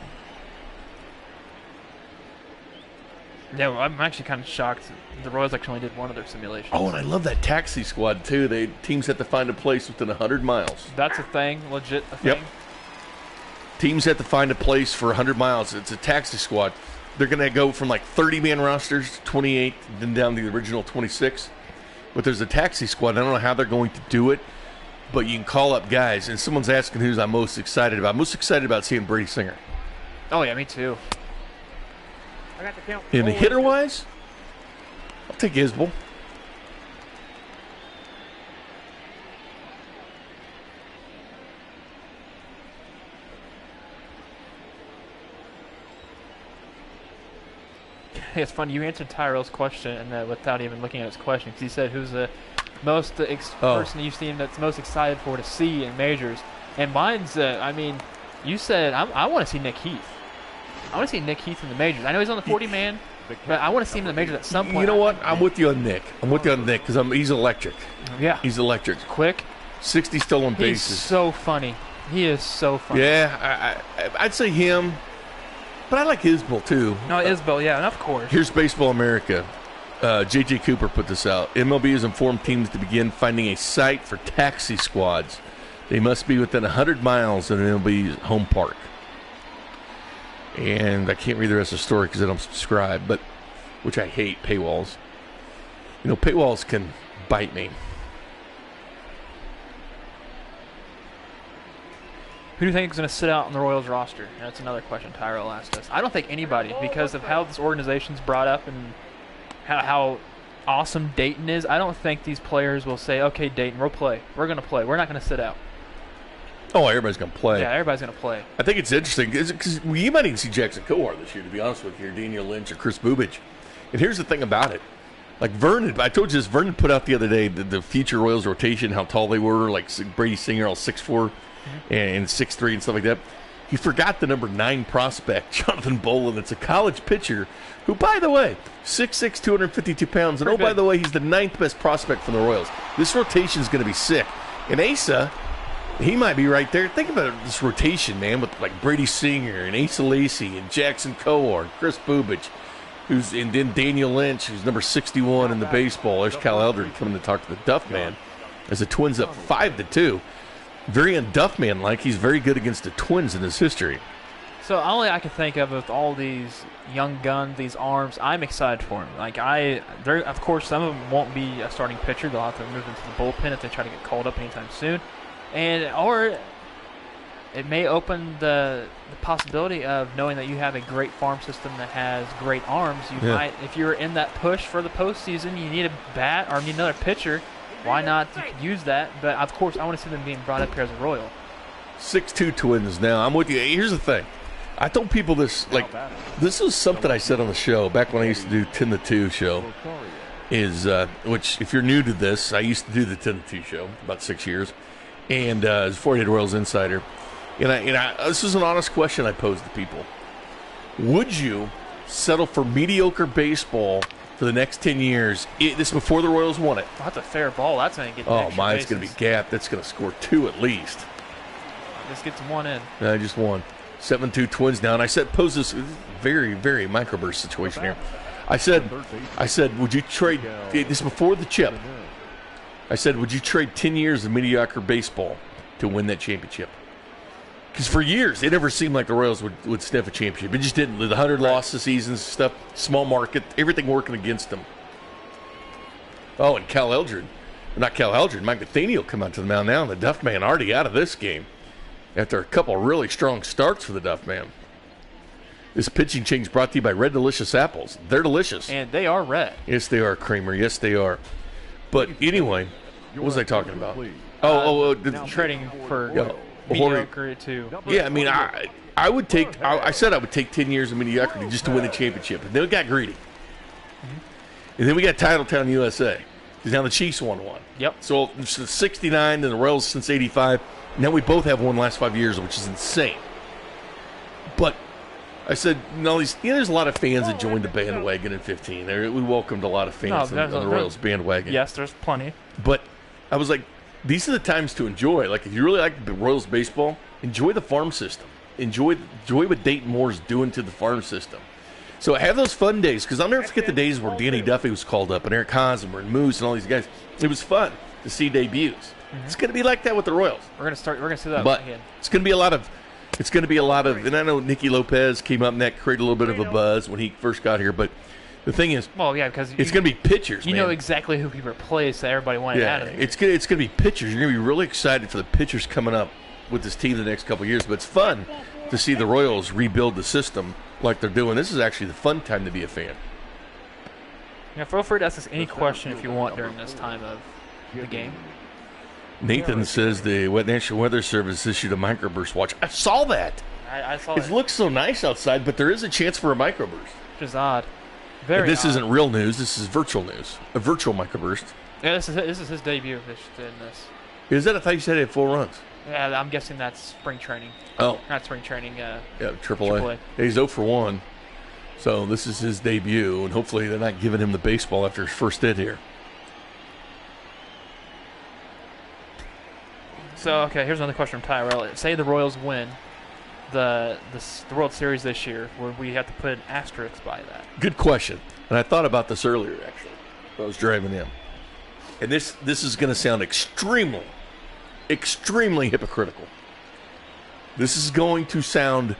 Yeah, well, I'm actually kind of shocked. The Royals actually only did one of their simulations. Oh, and I love that taxi squad, too. Teams have to find a place within 100 miles. That's a thing, legit a thing. Yep. Teams have to find a place for 100 miles. It's a taxi squad. They're going to go from like 30-man rosters to 28, then down to the original 26. But there's a taxi squad. I don't know how they're going to do it, but you can call up guys. And someone's asking who's I'm most excited about. I'm most excited about seeing Brady Singer. Oh, yeah, me too. I got the count. In the hitter-wise, I'll take Isbell. It's funny, you answered Tyrell's question and without even looking at his question, because he said who's the most person you've seen that's most excited for to see in majors. And mine's, you said I want to see Nick Heath. I want to see Nick Heath in the majors. I know he's on the 40-man, but I want to see him in the majors at some point. You know what? I'm with you on Nick. Because he's electric. Yeah. He's electric. Quick. 60 stolen bases. He's so funny. He is so funny. Yeah, I'd say him. But I like Isbell, too. No, Isbell, yeah, and of course. Here's Baseball America. J.J. Cooper put this out. MLB has informed teams to begin finding a site for taxi squads. They must be within 100 miles of an MLB's home park. And I can't read the rest of the story because I don't subscribe, which I hate, paywalls. You know, paywalls can bite me. Who do you think is going to sit out on the Royals roster? That's another question Tyrell asked us. I don't think anybody, because of how this organization's brought up and how awesome Dayton is. I don't think these players will say, okay, Dayton, we'll play. We're going to play. We're not going to sit out. Oh, everybody's going to play. Yeah, everybody's going to play. I think it's interesting because you might even see Jackson Kowar this year, to be honest with you, or Daniel Lynch or Chris Bubich. And here's the thing about it. Like Vernon, I told you this, Vernon put out the other day the future Royals rotation, how tall they were, like Brady Singer, all 6'4", and 6'3", and stuff like that. He forgot the number 9 prospect, Jonathan Bolin. It's a college pitcher who, by the way, 6'6", 252 pounds. And by the way, he's the 9th best prospect from the Royals. This rotation is going to be sick. And Asa, he might be right there. Think about this rotation, man, with like Brady Singer and Asa Lacy and Jackson Kowar and Chris Bubich, and then Daniel Lynch, who's number 61 in the baseball. There's Cal Eldred coming to talk to the Duff Man as the Twins up 5-2. Very unduffman-like. He's very good against the Twins in his history. So all I can think of with all these young guns, these arms, I'm excited for him. Of course, some of them won't be a starting pitcher. They'll have to move into the bullpen if they try to get called up anytime soon. Or it may open the possibility of knowing that you have a great farm system that has great arms. You might, if you're in that push for the postseason, you need a bat or need another pitcher. Why not? You could use that. But, of course, I want to see them being brought up here as a Royal. 6'2" Twins now. I'm with you. Here's the thing. I told people this, this is something I said on the show back when I used to do 10-2 show, which, if you're new to this, I used to do the 10-2 show about 6 years, and as a 48 Royals insider. And this is an honest question I posed to people. Would you settle for mediocre baseball for the next 10 years? This is before the Royals won it. That's a fair ball. That's going to get mine's going to be gapped. That's going to score 2 at least. Just gets 1 in. I just won. 7-2 Twins now. And I said, pose this very, very microburst situation here. I said, would you trade, this is before the chip. I said, would you trade 10 years of mediocre baseball to win that championship? Because for years, it never seemed like the Royals would sniff a championship. It just didn't. The 100 losses seasons, stuff, small market, everything working against them. Oh, and Mike Matheny will come out to the mound now, and the Duff Man already out of this game after a couple really strong starts for the Duff Man. This pitching change brought to you by Red Delicious Apples. They're delicious. And they are red. Yes, they are, Kramer. Yes, they are. But anyway, what was I talking about? Trading for... mediocre too. Yeah, I mean, I would take. I said I would take 10 years of mediocrity just to win the championship, and then we got greedy, and then we got Titletown USA because now the Chiefs won one. Yep. So since '69 and the Royals since '85, now we both have won the last 5 years, which is insane. But I said, no, there's a lot of fans that joined the bandwagon in '15. We welcomed a lot of fans on the Royals bandwagon. Yes, there's plenty. But I was like, these are the times to enjoy. Like, if you really like the Royals baseball, enjoy the farm system. Enjoy what Dayton Moore's doing to the farm system. So have those fun days, because I'll never forget the days where Danny Duffy was called up and Eric Hosmer and Moose and all these guys. It was fun to see debuts. Mm-hmm. It's going to be like that with the Royals. We're going to see that but again. It's going to be a lot of, and I know Nicky Lopez came up and that created a little bit of a buzz when he first got here, but the thing is, because it's going to be pitchers. You know exactly who he replaced that everybody wanted out of here. It's going to be pitchers. You're going to be really excited for the pitchers coming up with this team the next couple of years. But it's fun to see the Royals rebuild the system like they're doing. This is actually the fun time to be a fan. Yeah, feel free to ask us any question if you want during this time of the game. Nathan says the National Weather Service issued a microburst watch. I saw that. I saw it. It looks so nice outside, but there is a chance for a microburst. Which is odd. Very this odd. Isn't real news. This is virtual news. A virtual microburst. Yeah, this is his debut in this. Is that? I thought you said he had 4 runs. Yeah, I'm guessing that's spring training. Oh. Not spring training. Yeah, AAA. He's 0 for 1. So this is his debut, and hopefully they're not giving him the baseball after his first hit here. So, okay, here's another question from Tyrell. Say the Royals win the World Series this year, would we have to put an asterisk by that? Good question. And I thought about this earlier, actually. I was driving in. And this is going to sound extremely hypocritical. This is going to sound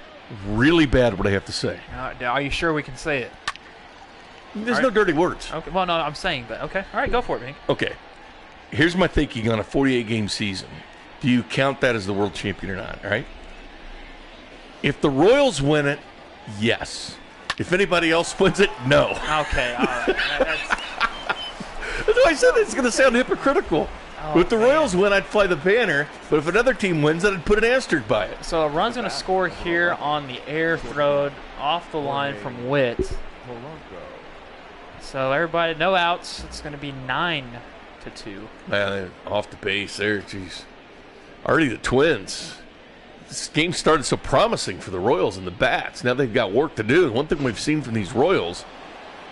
really bad, what I have to say. Are you sure we can say it? There's no dirty words. Okay. Well, no, I'm saying, but okay. All right, go for it, Mink. Okay. Here's my thinking on a 48-game season. Do you count that as the world champion or not? All right? If the Royals win it, yes. If anybody else wins it, no. Okay, all right. That's why I said it's going to sound hypocritical. If the Royals win, I'd fly the banner. But if another team wins, then I'd put an asterisk by it. So a run's going to score here on the air thrown off the line from Witt. So everybody, no outs. It's going to be 9-2. Man, off the base there. Jeez. Already the Twins. This game started so promising for the Royals and the bats. Now they've got work to do. And one thing we've seen from these Royals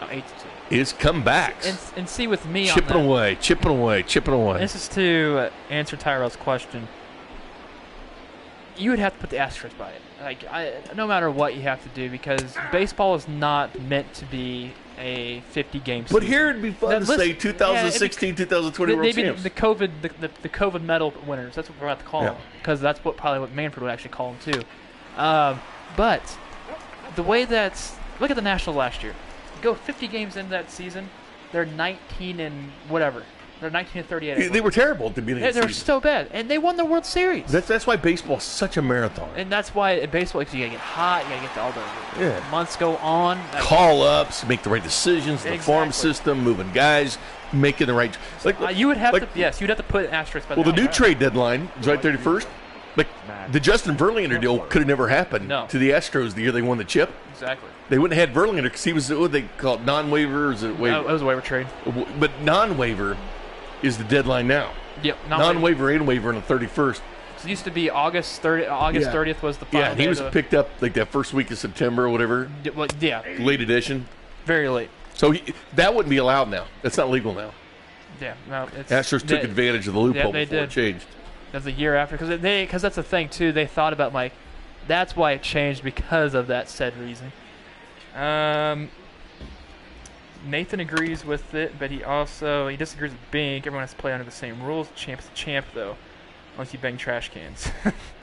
8-2. Is comebacks. And see with me chipping on that. Chipping away. This is to answer Tyrell's question. You would have to put the asterisk by it. No matter what you have to do, because baseball is not meant to be a 50-game season. But here it'd be fun to say 2016, 2020 World Champs. The COVID medal winners. That's what we're about to call them, because that's probably what Manfred would actually call them too. But the way look at the Nationals last year. Go 50 games into that season, they're 19 and whatever. They're 19 and 38. They were terrible at the beginning of the season. season. They were so bad, and they won the World Series. That's why baseball's such a marathon. And that's why in baseball, you gotta get hot, you gotta get all the months go on. Call-ups, make the right decisions, the farm system, moving guys, making the right. You would have to, yes, you'd have to put an asterisk. Well, the new trade deadline is right 31st. Like the Justin Verlander deal could have never happened to the Astros the year they won the chip. Exactly. They wouldn't have had Verlander because he was what they call it, non-waiver. It was a waiver trade. But non-waiver is the deadline now. Yep. Non-waiver and waiver on the 31st. So it used to be August 30th was the final. Yeah, and he was picked up like that first week of September or whatever. Late edition. Very late. So that wouldn't be allowed now. That's not legal now. Yeah, no. Astros took advantage of the loophole before it changed. That's a year after, because that's the thing too. They thought about that's why it changed because of that said reason. Nathan agrees with it, but he disagrees with Bink. Everyone has to play under the same rules. Champ's the champ, though, unless you bang trash cans.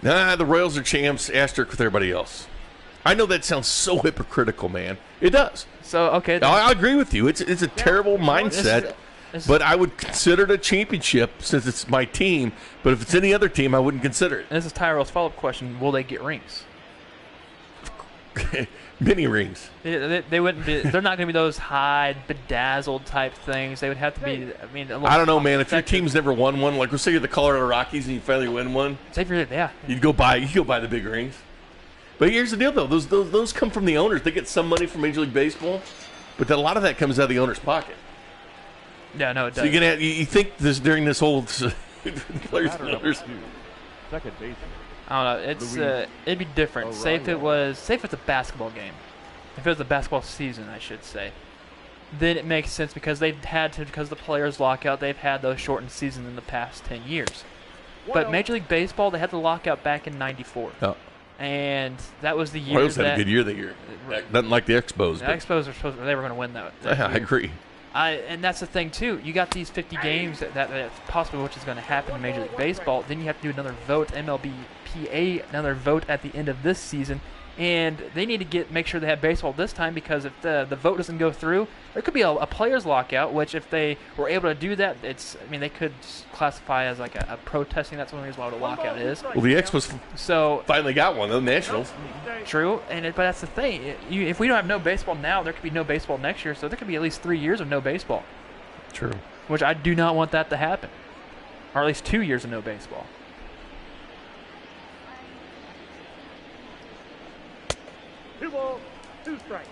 Nah, the Royals are champs. Asterisk with everybody else. I know that sounds so hypocritical, man. It does. So okay, I agree with you. It's a terrible mindset. But I would consider it a championship since it's my team. But if it's any other team, I wouldn't consider it. And this is Tyrell's follow-up question. Will they get rings? Mini rings. They wouldn't be. They're not going to be those high, bedazzled type things. They would have to be. I don't know, man. If your team's never won one, like let's say you're the Colorado Rockies and you finally win one, you'd go buy the big rings. But here's the deal, though. Those come from the owners. They get some money from Major League Baseball, but a lot of that comes out of the owner's pocket. Yeah, no, it does. So you think this during this whole players and owners. Second baseman. I don't know. It'd be different. Say if it's a basketball game. If it was a basketball season, I should say. then it makes sense because because the players lockout, they've had those shortened seasons in the past 10 years. But Major League Baseball, they had the lockout back in '94. Oh. And that was the year Royals had a good year that year. Nothing like the Expos. The Expos they were going to win that. Yeah, I agree. And that's the thing, too. You got these 50 games that possibly which is going to happen in Major League Baseball. Then you have to do another vote, MLBPA, another vote at the end of this season. And they need to make sure they have baseball this time because if the vote doesn't go through, there could be a players' lockout, which if they were able to do that, they could classify as like a protesting. That's one reason why the lockout is. Well, the Expos finally got one, the Nationals. True, but that's the thing. If we don't have no baseball now, there could be no baseball next year, so there could be at least 3 years of no baseball. True. Which I do not want that to happen. Or at least 2 years of no baseball. Two balls, two strikes.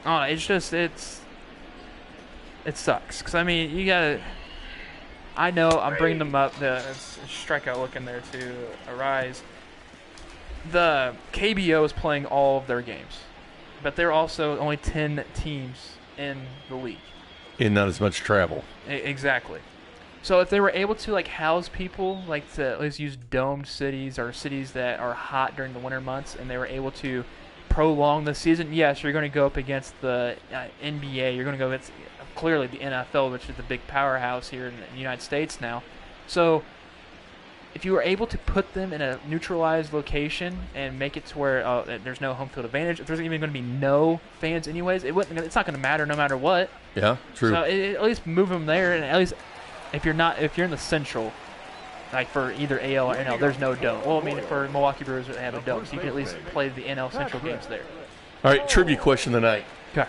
Oh, it sucks. Because, I mean, you got to... I know I'm bringing them up. The strikeout looking there to arise. The KBO is playing all of their games. But there are also only 10 teams in the league. And not as much travel. Exactly. So if they were able to house people, to at least use domed cities or cities that are hot during the winter months, and they were able to prolong the season, yes, you're going to go up against the NBA. You're going to go against clearly the NFL, which is the big powerhouse here in the United States now. So if you were able to put them in a neutralized location and make it to where there's no home field advantage, if there's even going to be no fans anyways, it's not going to matter no matter what. Yeah, true. So at least move them there, and at least if you're in the Central, for either AL or NL, there's no dome. Well, I mean, for Milwaukee Brewers, they have a dome, so you can at least play the NL Central games there. All right, trivia question tonight. Okay.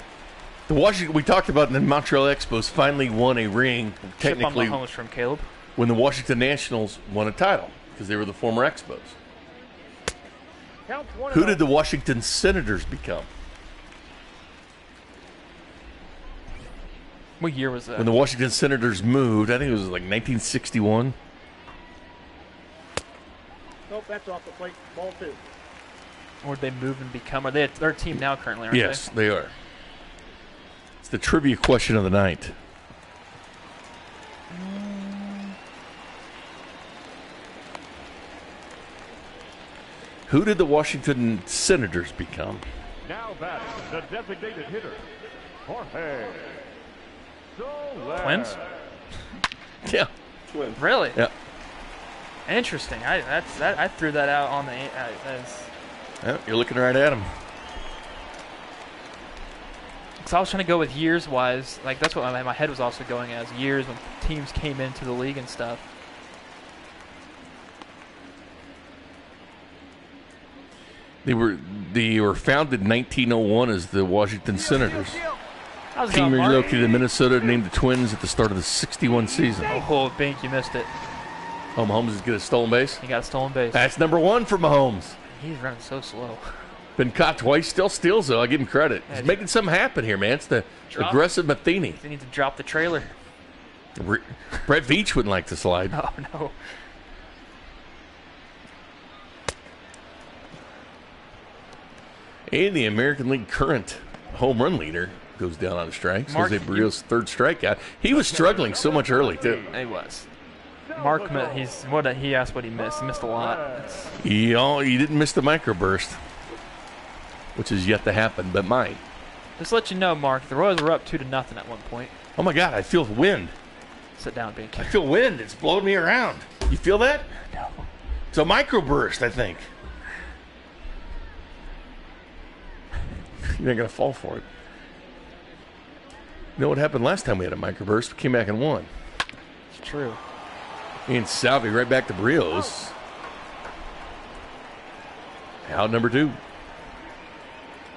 We talked about the Montreal Expos finally won a ring, technically, Chip on Mahomes from Caleb. When the Washington Nationals won a title, because they were the former Expos. Who did the Washington Senators become? What year was that? When the Washington Senators moved, I think it was 1961. Nope, that's off the plate. Ball two. Or did they move and become? Are they their team now currently, aren't yes, they are. It's the trivia question of the night. Who did the Washington Senators become? Now batting, the designated hitter, Jorge Soler. Twins? Yeah, Twins. Really? Yeah. Interesting. I threw that out on the. Yeah, you're looking right at them. Because I was trying to go with years-wise. That's what my head was also going as years when teams came into the league and stuff. They were founded in 1901 as the Washington Senators. Team relocated to Minnesota, named the Twins at the start of the 61 season. Oh, Bink, you missed it. Oh, Mahomes is get a stolen base? He got a stolen base. That's number one for Mahomes. He's running so slow. Been caught twice, still steals, though. I give him credit. He's making something happen here, man. It's the aggressive Matheny. He needs to drop the trailer. Brett Veach wouldn't like to slide. Oh, no. And the American League current home run leader goes down on strikes. Mark, Jose Barrios' third strikeout. He was struggling so much early, too. He was. Mark, he asked what he missed. He missed a lot. He didn't miss the microburst, which is yet to happen, but might. Just to let you know, Mark, the Royals were up 2-0 at one point. Oh, my God, I feel wind. Sit down, Bink. I feel wind. It's blowing me around. You feel that? No. It's a microburst, I think. You're not going to fall for it. You know what happened last time we had a microburst? We came back and won. It's true. And Salvi right back to Barrios. Out number 2.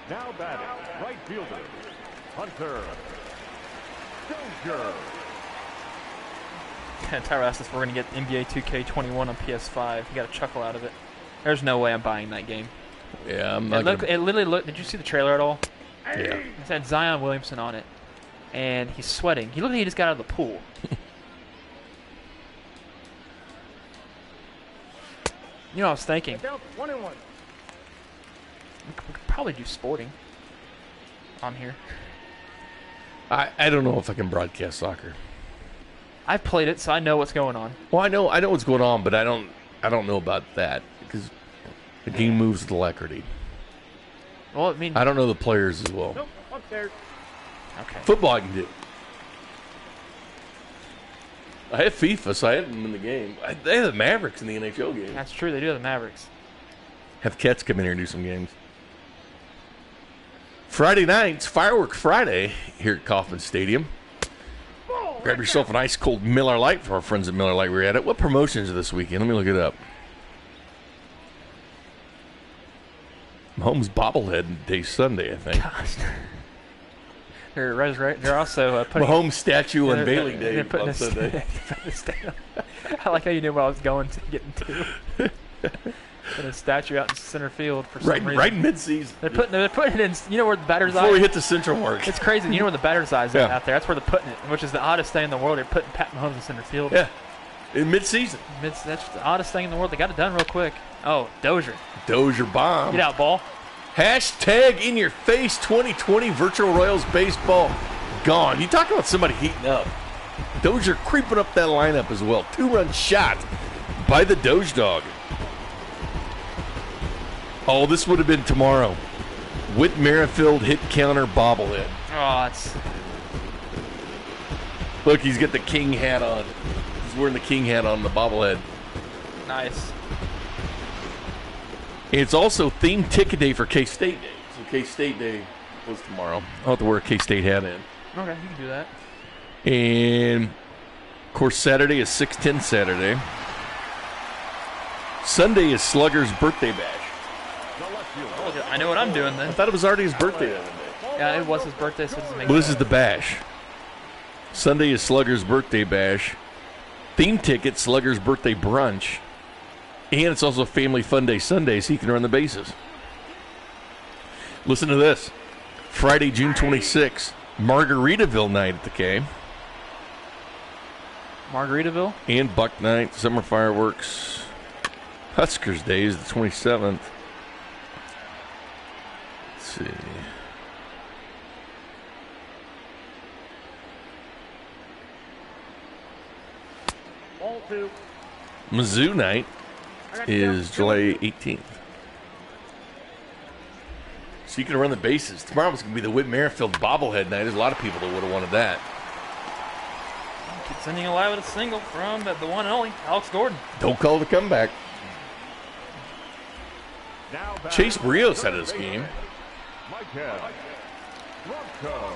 Now batting, right fielder, Hunter Dozier. Tyler asked us if we're going to get NBA 2K21 on PS5. You got a chuckle out of it. There's no way I'm buying that game. Yeah, I'm not It literally looked. Did you see the trailer at all? Yeah. It had Zion Williamson on it, and he's sweating. He looked like he just got out of the pool. You know what I was thinking? 1-1. We could probably do sporting on here. I don't know if I can broadcast soccer. I've played it, so I know what's going on. Well, I know what's going on, but I don't know about that because the game moves with alacrity. Well, I mean, I don't know the players as well. Nope, upstairs. okay. Football I can do. I have FIFA, so I have them in the game. They have the Mavericks in the NHL game. That's true. They do have the Mavericks. Have Cats come in here and do some games. Friday nights, Fireworks Friday here at Kauffman Stadium. Grab yourself an ice cold Miller Lite for our friends at Miller Lite. We're at it. What promotions are this weekend? Let me look it up. Mahomes bobblehead day Sunday, I think. Gosh. They're also putting Mahomes statue on they're- Bailey they're Day putting on Sunday. I like how you knew what I was going to get into. Putting a statue out in center field for some reason. Right in mid-season. They're putting it in. You know where the batter's Before eye? we hit the Central Mark. It's crazy. You know where the batter's eye is Yeah. out there. That's where they're putting it, which is the oddest thing in the world. They're putting Pat Mahomes in center field. Yeah, in mid-season. That's the oddest thing in the world. They got it done real quick. Oh, Dozier. Dozier bomb. Get out, ball. Hashtag in your face 2020 Virtual Royals baseball gone. You talk about somebody heating up. Dozier creeping up that lineup as well. 2-run shot by the Doge Dog. Oh, this would have been tomorrow. Whit Merrifield hit counter bobblehead. Oh, it's Look, he's got the king hat on. He's wearing the king hat on the bobblehead. nice. It's also themed ticket day for K-State Day. So K-State Day was tomorrow. I'll have to wear a K-State hat in. Okay, you can do that. And, of course, Saturday is 610 Saturday. Sunday is Slugger's birthday bash. I know what I'm doing I then. thought it was already his birthday the other day. Yeah, it was his birthday, so it doesn't make Well, this sense. is the bash. Sunday is Slugger's birthday bash. Theme ticket, Slugger's birthday brunch. And it's also Family Fun Day Sunday, so you can run the bases. Listen to this. Friday, June 26th, Margaritaville night at the K. Margaritaville. And Buck Night, Summer Fireworks. Huskers Day is the 27th. Let's see. Ball 2. Mizzou Night is July 18th. So you can run the bases. Tomorrow's going to be the Whit Merrifield bobblehead night. There's a lot of people that would have wanted that. Keep sending alive with a single from the one and only Alex Gordon. Don't call it a comeback. Now back Chase Brios had this game. Michael Bronco.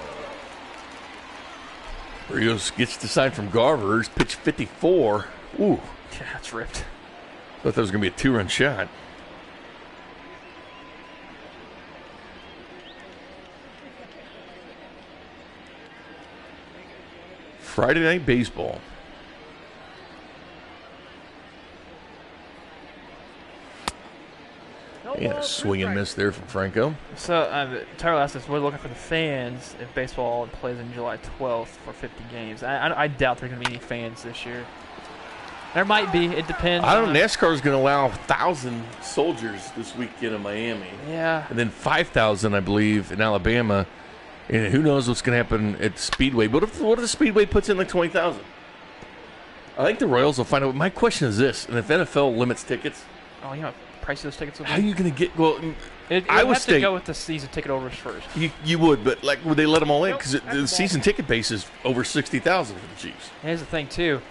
Brios gets the sign from Garver's. Pitch 54. Ooh. Yeah, that's ripped. Thought that was going to be a 2-run shot. Friday Night Baseball. Yeah, swing and miss there from Franco. So, Tyler asked us, we're looking for the fans if baseball plays on July 12th for 50 games. I doubt there are going to be any fans this year. There might be. It depends. I don't know. NASCAR is going to allow 1,000 soldiers this weekend in Miami. Yeah. And then 5,000, I believe, in Alabama. And who knows what's going to happen at the Speedway. But what if the Speedway puts in like 20,000? I think the Royals will find out. My question is this. And if NFL limits tickets, Oh, you know, what price of those tickets will be? how are you going to get – well, Iowa have State- to go with the season ticket holders first. you would, but like would they let them all in? Because the season ticket base is over 60,000 for the Chiefs. Here's the thing, too.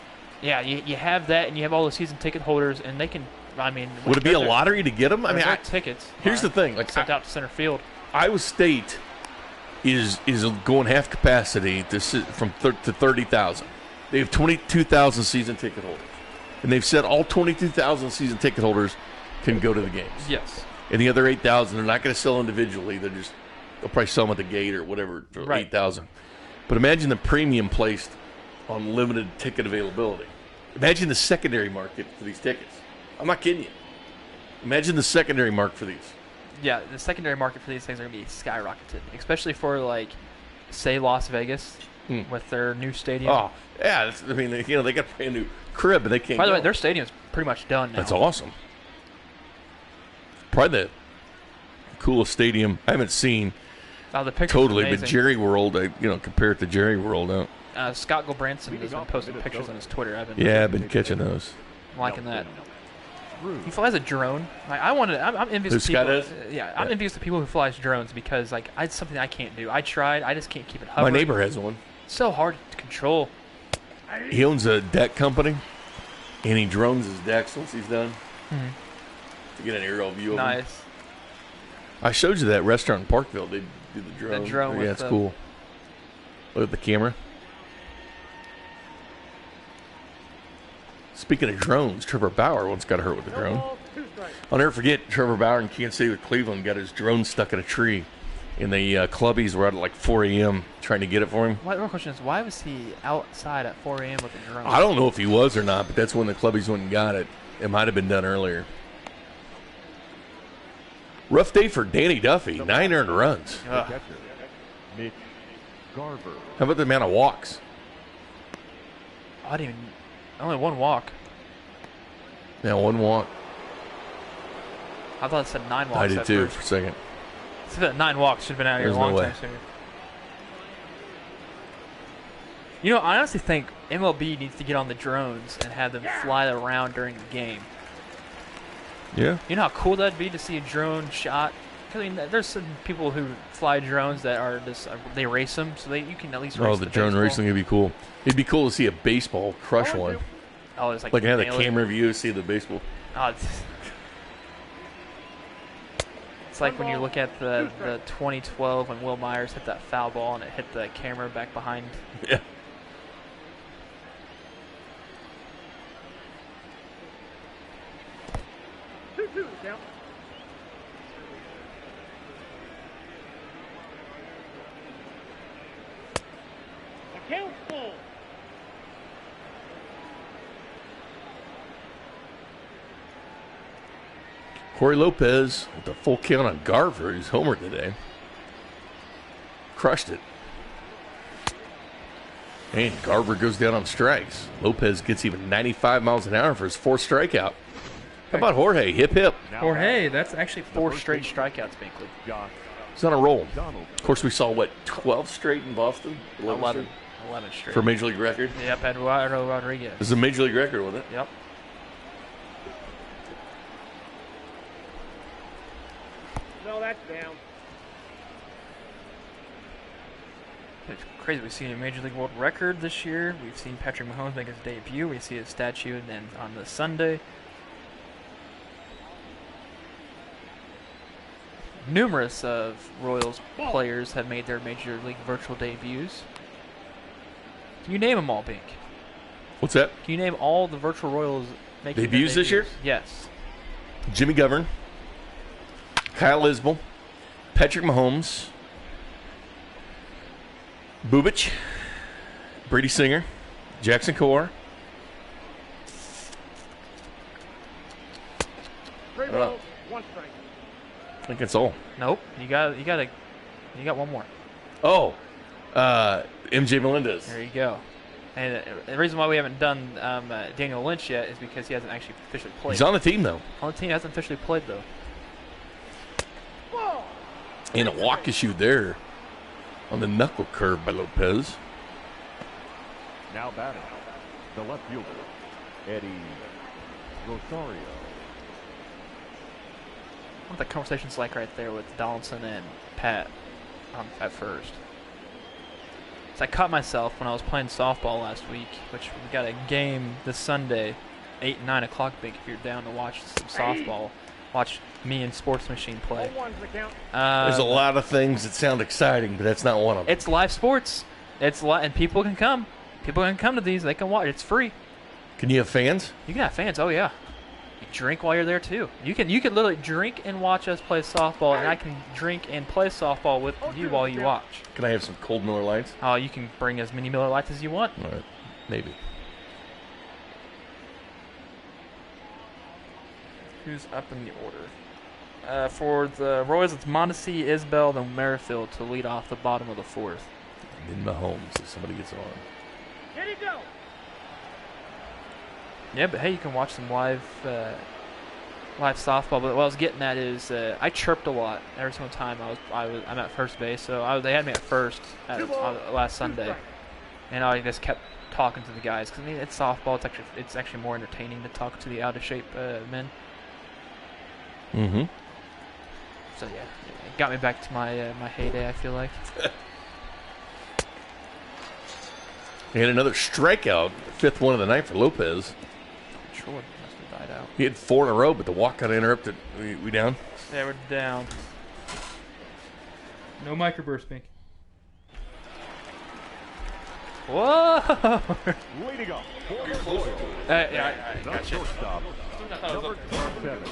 Yeah, you have that, and you have all the season ticket holders, and they can – I mean – Would it be a lottery to get them? I mean, tickets. here's the thing. Like Sent out to center field. Iowa State is going half capacity to 30,000. They have 22,000 season ticket holders, and they've said all 22,000 season ticket holders can go to the games. Yes. And the other 8,000, they're not going to sell individually. They'll probably sell them at the gate or whatever for Right. 8,000. But imagine the premium placed on limited ticket availability. Imagine the secondary market for these tickets. I'm not kidding you. Imagine the secondary market for these. Yeah, the secondary market for these things are going to be skyrocketed, especially for, like, say, Las Vegas with their new stadium. Oh, yeah. I mean, they got a brand new crib, and they can't By the go. way, their stadium's pretty much done now. That's awesome. Probably the coolest stadium I haven't seen. Oh, the picture. Totally, but Jerry World, compare it to Jerry World. Scott Gulbranson has been posting pictures on his Twitter. I've been catching those. Liking that. He flies a drone. I'm envious of Scott people. is? I'm envious of people who flies drones because it's something I can't do. I tried. I just can't keep it hovering. My neighbor has one. It's so hard to control. He owns a deck company, and he drones his decks once he's done to get an aerial view of them. Nice. I showed you that restaurant in Parkville. They do the drone. The drone. Yeah, it's cool. Look at the camera. Speaking of drones, Trevor Bauer once got hurt with a drone. I'll never forget Trevor Bauer in Kansas City with Cleveland got his drone stuck in a tree. And the clubbies were out at like 4 a.m. trying to get it for him. My real question is, why was he outside at 4 a.m. with a drone? I don't know if he was or not, but that's when the clubbies went and got it. It might have been done earlier. Rough day for Danny Duffy. 9 earned runs. Mitch Garver. How about the amount of walks? Only one walk. Now 1 walk. I thought it said 9 walks. I did at too first. for a second. It said 9 walks. Should have been out here There's a long no time way. sooner. I honestly think MLB needs to get on the drones and have them fly around during the game. Yeah. You know how cool that'd be to see a drone shot? Because there's some people who fly drones that are just they race them, so you can at least race Oh, the drone baseball. racing would be cool. It'd be cool to see a baseball crush one. Oh, it's like Have the nail it. camera view, see the baseball. Oh, it's like when you look at the 2012 when Will Myers hit that foul ball and it hit the camera back behind. Yeah. Count. Account full. Corey Lopez with a full count on Garver, who's homered today. Crushed it. And Garver goes down on strikes. Lopez gets even 95 miles an hour for his 4th strikeout. How about Jorge? Hip, hip. Jorge, that's actually 4 straight strikeouts, Binkley. He's on a roll. Of course, we saw, 12 straight in Boston? 11 straight. For Major League record? Yep, Eduardo Rodriguez. This is a Major League record, wasn't it? Yep. No, that's down. It's crazy. We've seen a Major League World Record this year. We've seen Patrick Mahomes make his debut. We see his statue then on the Sunday. Numerous of Royals players have made their Major League virtual debuts. Can you name them all, Bink? What's that? Can you name all the virtual Royals making their Debuts this year? Yes. Jimmy Govern, Kyle Isbell, Patrick Mahomes, Bubich, Brady Singer, Jackson Kowar. 3 balls, 1 strike. I think that's all. Nope. You got one more. Oh, MJ Melendez. There you go. And the reason why we haven't done Daniel Lynch yet is because he hasn't actually officially played. He's on the team, though. On the team, hasn't officially played, though. And a walk issued there on the knuckle curve by Lopez. Now batting, the left fielder, Eddie Rosario. What the conversation's like right there with Donaldson and Pat at first. So I caught myself when I was playing softball last week, which we got a game this Sunday, 8 and 9 o'clock. Big if you're down to watch some softball, watch me and Sports Machine play. 1's the count. There's a lot of things that sound exciting, but that's not one of them. It's live sports. And people can come. People can come to these. They can watch. It's free. Can you have fans? You can have fans. Oh yeah. You drink while you're there too. You can literally drink and watch us play softball, and I can drink and play softball with you while you watch. Can I have some cold Miller Lights? Oh, you can bring as many Miller Lights as you want. All right, maybe. Who's up in the order? For the Royals, it's Mondesi, Isbell, then Merrifield to lead off the bottom of the 4th. And then Mahomes, if somebody gets on. Here you go. Yeah, but hey, you can watch some live live softball. But what I was getting at is I chirped a lot every single time I'm at first base. So they had me at first last Sunday, and I just kept talking to the guys because I mean it's softball. It's actually more entertaining to talk to the out of shape men. Mm-hmm. So yeah, it got me back to my my heyday. I feel like. And another strikeout, 5th one of the night for Lopez. Sure, must have died out. He had 4 in a row, but the walk got interrupted. We down? Yeah, we're down. No microburst, Pink. Whoa! Leading up. Yeah, I The got you. shortstop, number 7.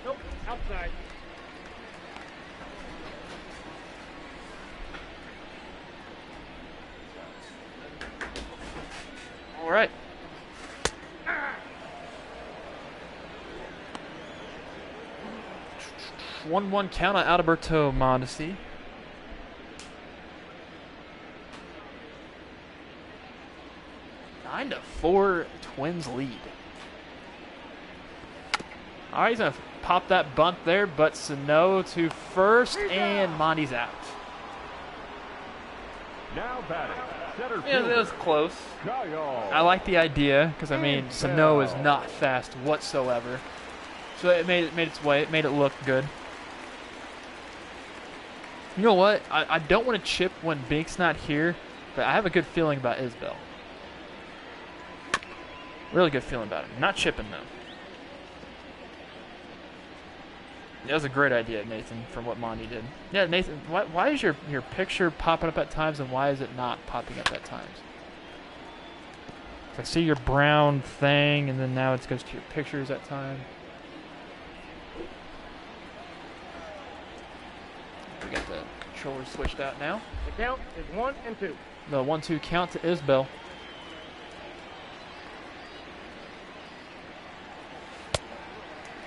Nope, outside. All right. One count on Alberto Mondesi. Nine to 4 Twins lead. All right, he's gonna pop that bunt there, but Sano to first, and Monty's out. Now batting, center Yeah, fielder. that was close. Kyle. I like the idea because I mean Sano is not fast whatsoever, so it made its way. It made it look good. You know what? I don't want to chip when Bink's not here, but I have a good feeling about Isbell. Really good feeling about him. Not chipping though. That was a great idea, Nathan, from what Monty did. Yeah, Nathan, why is your picture popping up at times and why is it not popping up at times? I see your brown thing and then now it goes to your pictures at times. We got the controller switched out now. The count is 1 and 2. The 1-2 count to Isbell.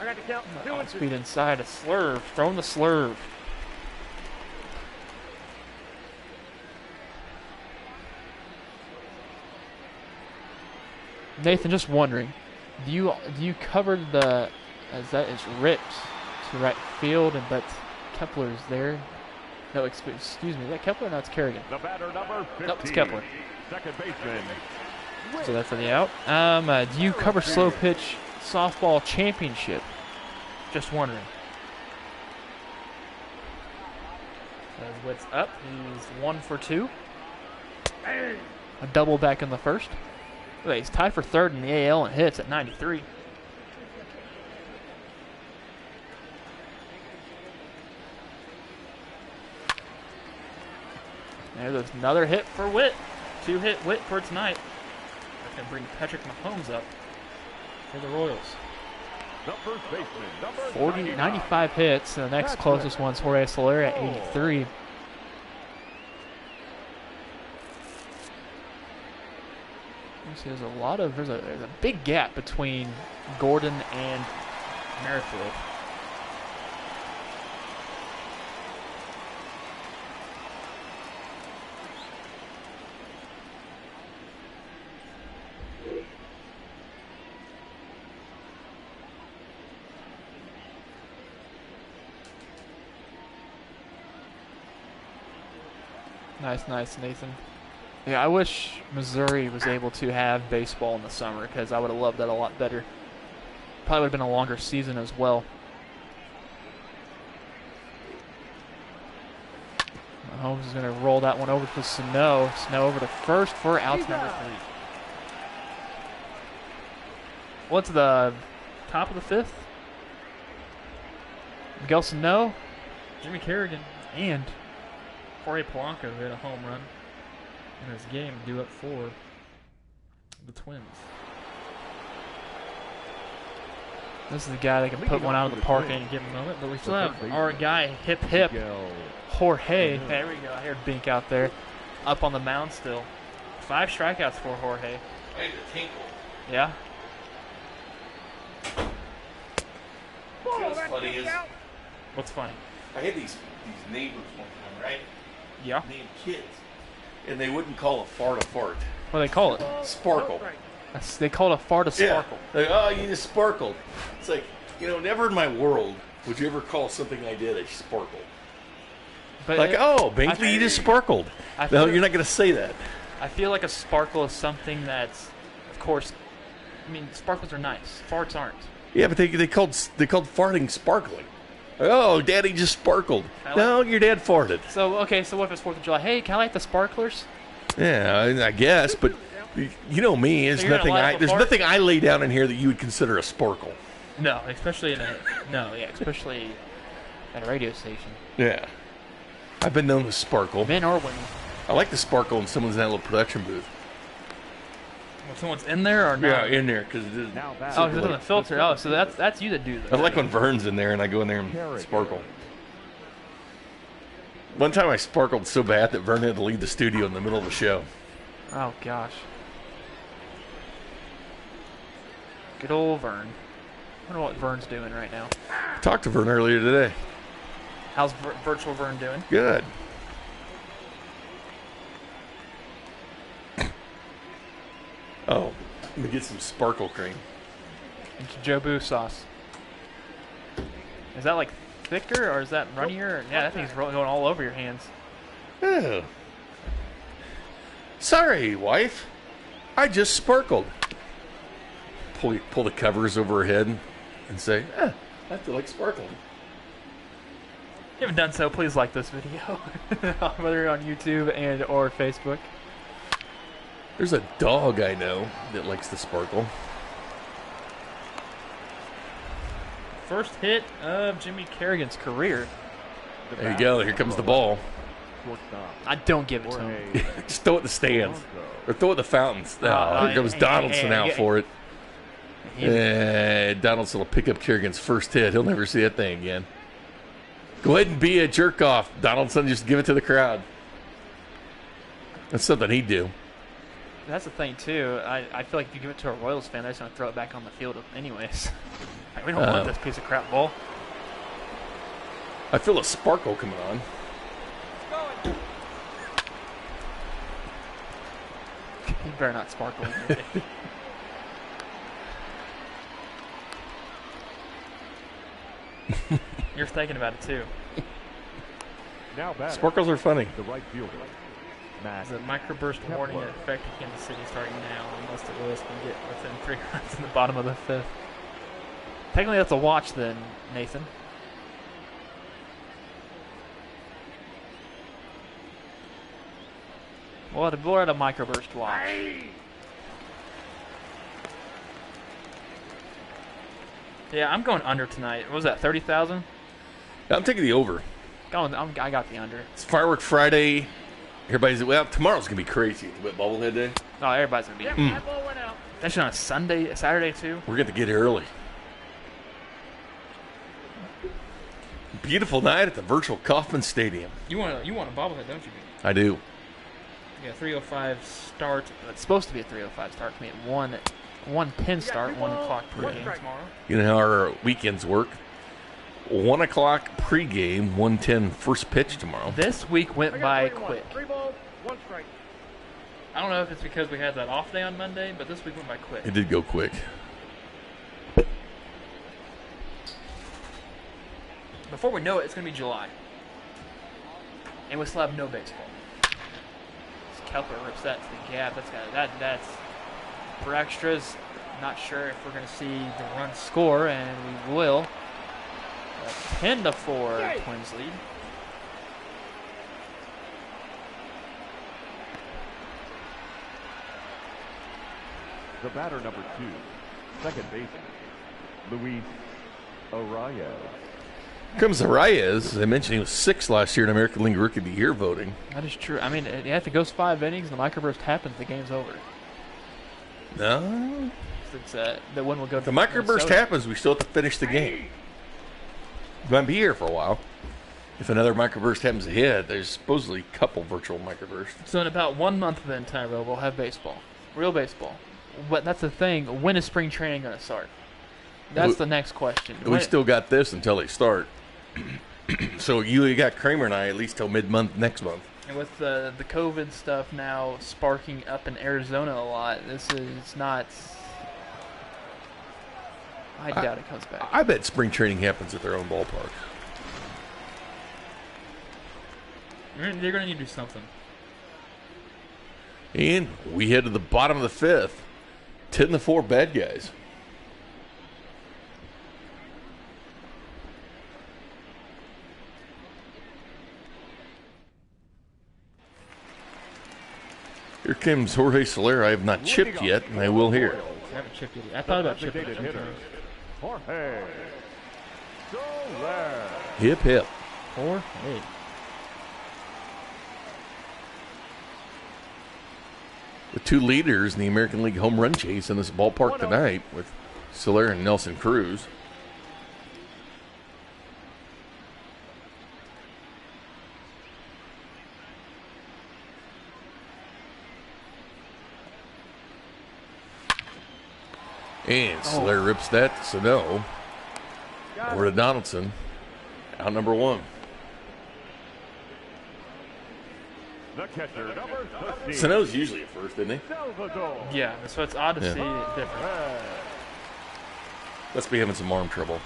I got the count 2 and 2. Speed inside, a slurve, throwing the slurve. Nathan, just wondering, do you cover the as that is ripped to right field and but Kepler's there? No, excuse me, is that Kepler? No, it's Carrigan. The batter number 15. Nope, it's Kepler. Second baseman. So that's for the out. Do you cover slow pitch softball championship? Just wondering. As Witt's up, he's 1 for 2. A double back in the first. Wait, he's tied for third in the AL and hits at 93. There's another hit for Witt. 2-hit Witt for tonight. That's going to bring Patrick Mahomes up for the Royals. The first baseman, number 40, 99. 95 hits. The next closest one's Jorge Soler at 83. You see, there's a big gap between Gordon and Merrifield. Nice, Nathan. Yeah, I wish Missouri was able to have baseball in the summer because I would have loved that a lot better. Probably would have been a longer season as well. Mahomes is going to roll that one over to Sano. Sano over to first for out number 3. What's the top of the 5th? Miguel Sano, Jimmy Carrigan, and Jorge Polanco hit a home run in his game due up for the Twins. This is the guy that can put one out of the park at any given moment, but we still have our guy, Hip Hip, Jorge. There we go. I heard Bink out there, up on the mound still. 5 strikeouts for Jorge. I had to tinkle. Yeah. What's funny is What's funny? I had these neighbors one time, right? Yeah. Named kids. and they wouldn't call a fart a fart. What do they call it? Sparkle. They call it a fart a sparkle. Yeah. Like, oh, you just sparkled. It's like, never in my world would you ever call something I did a sparkle. But Like, Binkley, you just sparkled. No, you're not going to say that. I feel like a sparkle is something that's, of course, sparkles are nice. Farts aren't. Yeah, but they called farting sparkling. Oh, Daddy just sparkled. No, your dad farted. So what if it's 4th of July? Hey, can I light the sparklers? Yeah, I guess, but you know me. There's nothing I lay down in here that you would consider a sparkle. No, especially especially at a radio station. Yeah, I've been known to sparkle. Men or women. I like to sparkle when someone's in that little production booth. When someone's in there or not? Yeah, in there because it is. Because it doesn't filter. Oh, so that's you that do that. I like when Vern's in there and I go in there and sparkle. One time I sparkled so bad that Vern had to leave the studio in the middle of the show. Oh, gosh. Good old Vern. I wonder what Vern's doing right now. I talked to Vern earlier today. How's virtual Vern doing? Good. Oh, let me get some sparkle cream. Into Jobu sauce. Is that like thicker or is that runnier? Yeah, that thing's going all over your hands. Oh. Sorry, wife. I just sparkled. Pull the covers over her head and say, I feel like sparkling. If you haven't done so, please like this video, whether on YouTube and or Facebook. There's a dog I know that likes to sparkle. First hit of Jimmy Carrigan's career. There you go. Here comes the ball. I don't give it to him. Just throw it in the stands. Or throw it in the fountains. Here comes Donaldson out for it. Donaldson will pick up Carrigan's first hit. He'll never see that thing again. Go ahead and be a jerk off. Donaldson, just give it to the crowd. That's something he'd do. That's the thing, too. I feel like if you give it to a Royals fan, they're just going to throw it back on the field anyways. Like, we don't want this piece of crap ball. I feel a sparkle coming on. You better not sparkle. You're thinking about it, too. Now Sparkles are funny. The right fielder. There's a microburst warning in effect in Kansas City starting now, unless the Royals can get within 3 runs in the bottom of the 5th. Technically, that's a watch then, Nathan. We're at a microburst watch. Yeah, I'm going under tonight. What was that, 30,000? I'm taking the over. I got the under. It's Firework Friday. Everybody's, tomorrow's going to be crazy. What, Bubblehead Day? Oh, everybody's going to be. That ball went out. That's on a Saturday too. We're going to get here early. Beautiful night at the virtual Kauffman Stadium. You want a bobblehead, don't you? I do. Yeah, 3:05 start. It's supposed to be a 3:05 start. I mean, 1:10 start, 1 o'clock pregame tomorrow. You know how our weekends work. 1 o'clock pregame, 1:10 first pitch tomorrow. This week went by quick. 3 balls, 1 strike. I don't know if it's because we had that off day on Monday, but this week went by quick. It did go quick. Before we know it, it's going to be July. And we still have no baseball. Kepler rips that to the gap. That's for extras. Not sure if we're going to see the run score, and we will. 10-4 Twins lead. The batter, number 2, second baseman, Luis Arraez. Comes Arraez. As I mentioned, he was 6 last year in American League Rookie of the Year voting. That is true. I mean, if it goes 5 innings and the microburst happens, the game's over. No. It's, the one will go to the microburst Minnesota. happens, we still have to finish the game. We might be here for a while. If another microburst happens ahead, there's supposedly a couple virtual microbursts. So in about 1 month then, Tyrell, we'll have baseball. Real baseball. But that's the thing. When is spring training going to start? That's the next question. We still got this until they start. So you got Kramer and I at least till mid-month next month. And with the COVID stuff now sparking up in Arizona a lot, this is not. I doubt it comes back. I bet spring training happens at their own ballpark. They're going to need to do something. And we head to the bottom of the fifth. 10-4 bad guys. Here comes Jorge Soler. I have not chipped yet, and I will here. I haven't chipped it. I thought about chipping it Designated hitter, sometimes. Jorge Soler. Hip, hip. 4-8. The two leaders in the American League home run chase in this ballpark tonight with Soler and Nelson Cruz. And Soler rips that to Sano. Over to Donaldson. Out number one. The catcher, number 13. Sano's usually at first, isn't he? Salvador. Yeah, so it's odd to see it different. Perez. Must be having some arm trouble.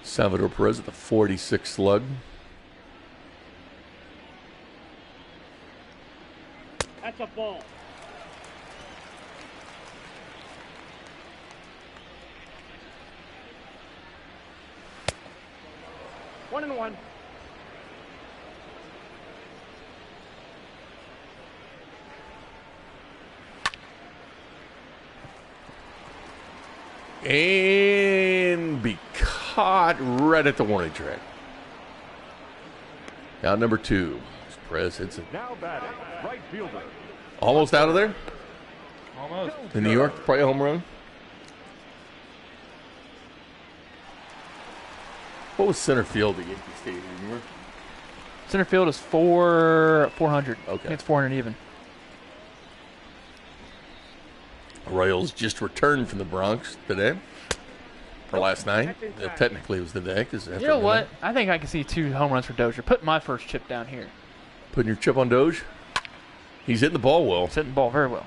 Salvador Perez at the 46 slug. That's a ball. One and one. And be caught right at the warning track. Out number two. Perez hits it. Now batting, right fielder. Almost out of there. Almost. In New York, probably a home run. What was center field at Yankee Stadium? Remember? Center field is 400. Okay. I think it's 400 even. Royals just returned from the Bronx today. Or last night. Technically it was today. You know what? I think I can see 2 home runs for Dozier. Put my first chip down here. Putting your chip on Doge. He's hitting the ball well. He's hitting the ball very well.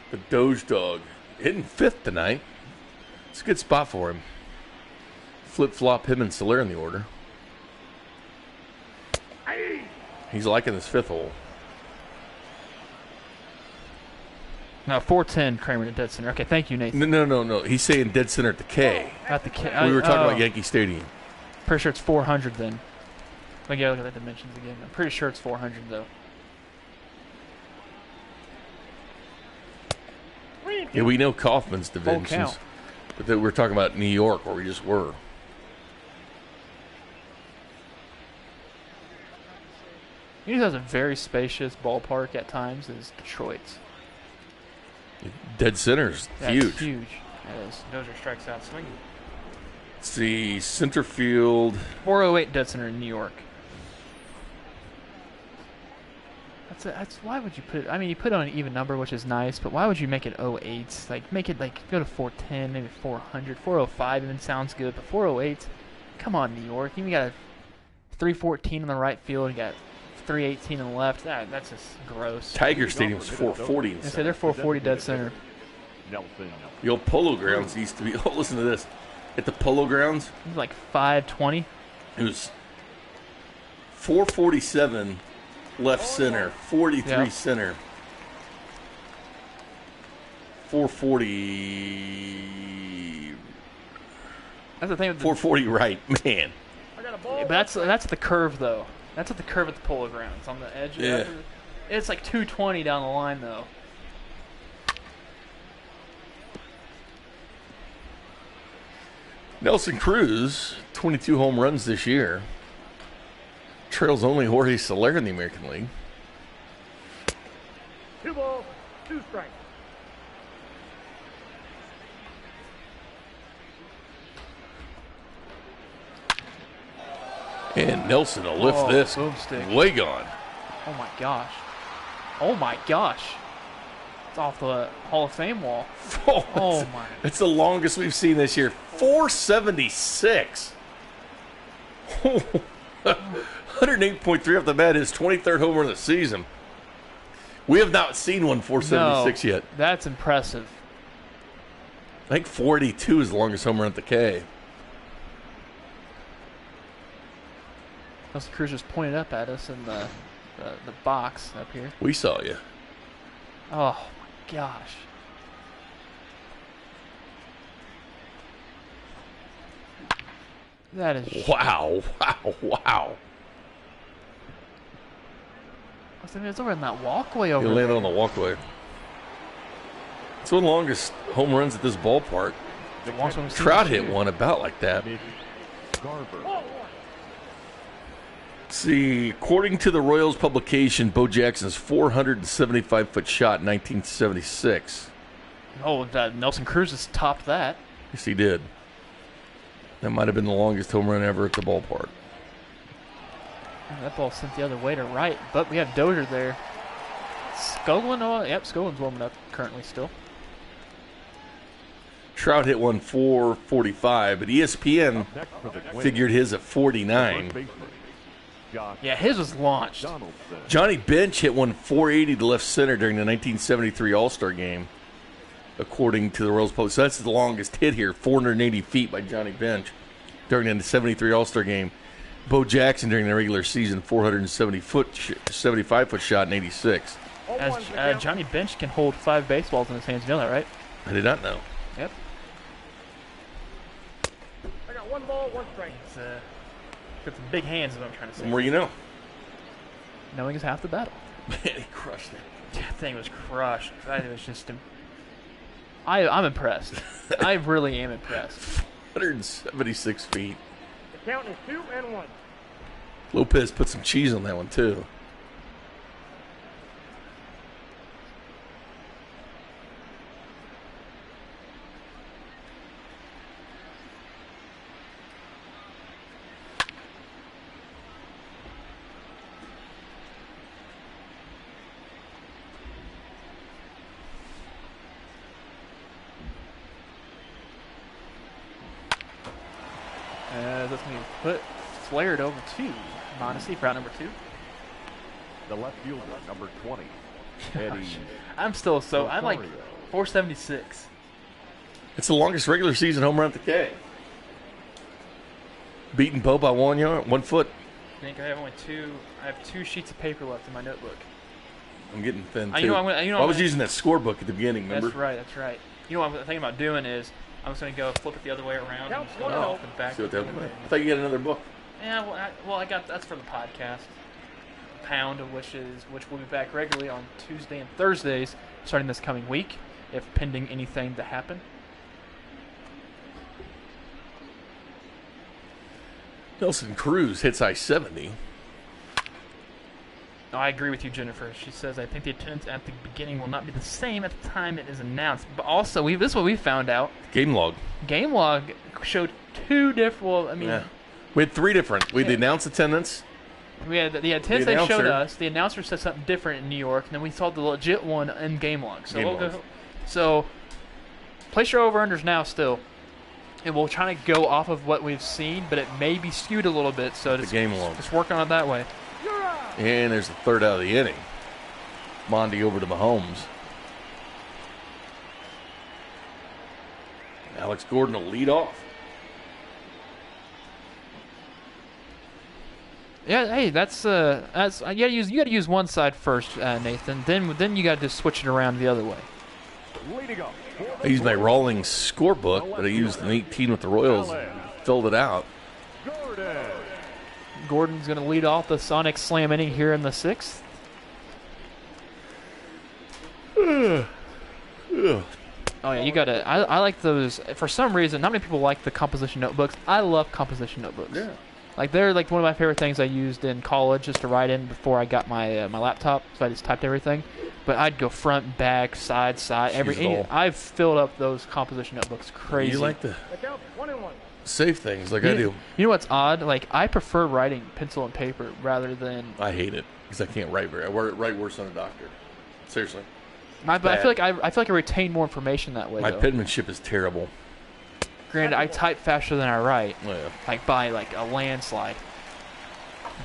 The Doge dog hitting fifth tonight. It's a good spot for him. Flip-flop him and Soler in the order. He's liking this fifth hole. No, 410 Kramer to dead center. Okay, thank you, Nathan. No. He's saying dead center at the K. At the K. We were talking about Yankee Stadium. Pretty sure it's 400 then. Look at the dimensions again. I'm pretty sure it's 400 though. Yeah, we know Kaufman's Full dimensions. count. But then we're talking about New York where we just were. You know, has a very spacious ballpark at times. Is Detroit's. Dead center's That's huge. huge. That is. Dozier strikes out swinging. Let's see, center field. 408 dead center in New York. That's why would you put? I mean, you put on an even number, which is nice, but why would you make it 08? Like make it like go to 410, maybe 400, 405 even sounds good, but 408. Come on, New York. You got a 314 on the right field. You got 318 on the left. That's just gross. Tiger Stadium's 440. I say they're 440 dead center. Nelson. The old Polo Grounds used to be. Oh, listen to this. At the Polo Grounds, It was like 520. it was 447 left center, 43 Yeah. center, 440, That's the thing with the, 440 right. Man, I got a ball. but that's the curve though. That's at the curve at the Polo Grounds on the edge. Of Yeah. it. It's like 220 down the line though. Nelson Cruz, 22 home runs this year. Trails only Jorge Soler in the American League. 2 balls, 2 strikes. And Nelson will lift Oh, this. boomstick. Way gone. Oh my gosh. Oh my gosh. It's off the Hall of Fame wall. Oh, my. It's the longest we've seen this year. 476. 108.3 off the bat. His 23rd home run of the season. We have not seen one 476 yet. That's impressive. I think 482 is the longest home run at the K. Nelson Cruz just pointed up at us in the box up here. We saw you. Oh, my gosh. That is... Wow. It's over in that walkway over You there. landed on the walkway. It's one of the longest home runs at this ballpark. The longest one we've seen Trout this hit year. one about like that. Mitch Garver. Let's see, according to the Royals publication, Bo Jackson's 475-foot shot in 1976. Oh, Nelson Cruz has topped that. Yes, he did. That might have been the longest home run ever at the ballpark. That ball sent the other way to right, but we have Dozier there. Scoglin, Scoglin's warming up currently still. Trout hit one 445, but ESPN Next for the Twins, figured his at first 49. baseman, Josh Yeah, his was launched. Donaldson. Johnny Bench hit one 480 to left center during the 1973 All-Star game, according to the Royals Post. So that's the longest hit here, 480 feet by Johnny Bench during the 73 All-Star game. Bo Jackson during the regular season, 75-foot shot in 86. As Johnny Bench can hold 5 baseballs in his hands. You know that, right? I did not know. Yep. I got 1 ball, 1 strike. He's got some big hands is what I'm trying to The say. more you know. Knowing is half the battle. Man, he crushed it. That thing was crushed. It was just... I'm impressed. I really am impressed. 176 feet. The count is 2-1. Lopez put some cheese on that one, too. That's going to put flared over to Mondesi for out number 2. The left fielder, number 20, Eddie. I'm like Rosario. 476. It's the longest regular season home run at the K. Beaten Bo by 1 foot. I think I have only 2. I have 2 sheets of paper left in my notebook. I'm getting thin, too. You know, I'm gonna- I was using that scorebook at the beginning, remember? That's right. You know what I'm thinking about doing is I'm just going to go flip it the other way around. And just go Oh. off the back. See what that was? I thought you had another book. Yeah, I got that's for the podcast. Pound, which we'll be back regularly on Tuesday and Thursdays, starting this coming week, if pending anything to happen. Nelson Cruz hits I-70. No, I agree with you, Jennifer. She says, I think the attendance at the beginning will not be the same at the time it is announced. But also, this is what we found out. Game log. Game log showed 2 different. Well, I mean, Yeah. We had 3 different. We had the announced attendance. we had the attendance The they showed announcer. us. The announcer said something different in New York, and then we saw the legit one in game log. So Game we'll log. go. So place your over-unders now still. And we'll try to go off of what we've seen, but it may be skewed a little bit. So The game log. just work on it that way. And there's the third out of the inning. Mondi over to Mahomes. Alex Gordon will lead off. Yeah, hey, that's you gotta use one side first, Nathan. Then you gotta just switch it around the other way. Leading up. I used my Rawlings scorebook, but I used an 18 with the Royals. Filled it out. Gordon. Gordon's gonna lead off the Sonic Slam inning here in the 6th. Ugh. Oh yeah, you gotta. I like those. For some reason, not many people like the composition notebooks. I love composition notebooks. Yeah. Like they're like one of my favorite things I used in college just to write in before I got my my laptop. So I just typed everything. But I'd go front, back, side, Use it all. I've filled up those composition notebooks crazy. You like the The count 1-1. safe things like I do. You know what's odd? Like I prefer writing pencil and paper rather than. I hate it because I can't write very. I write worse than a doctor. Seriously. But I feel like I retain more information that way. My though. penmanship is terrible. Granted, I type faster than I write, Oh, yeah. like by like a landslide.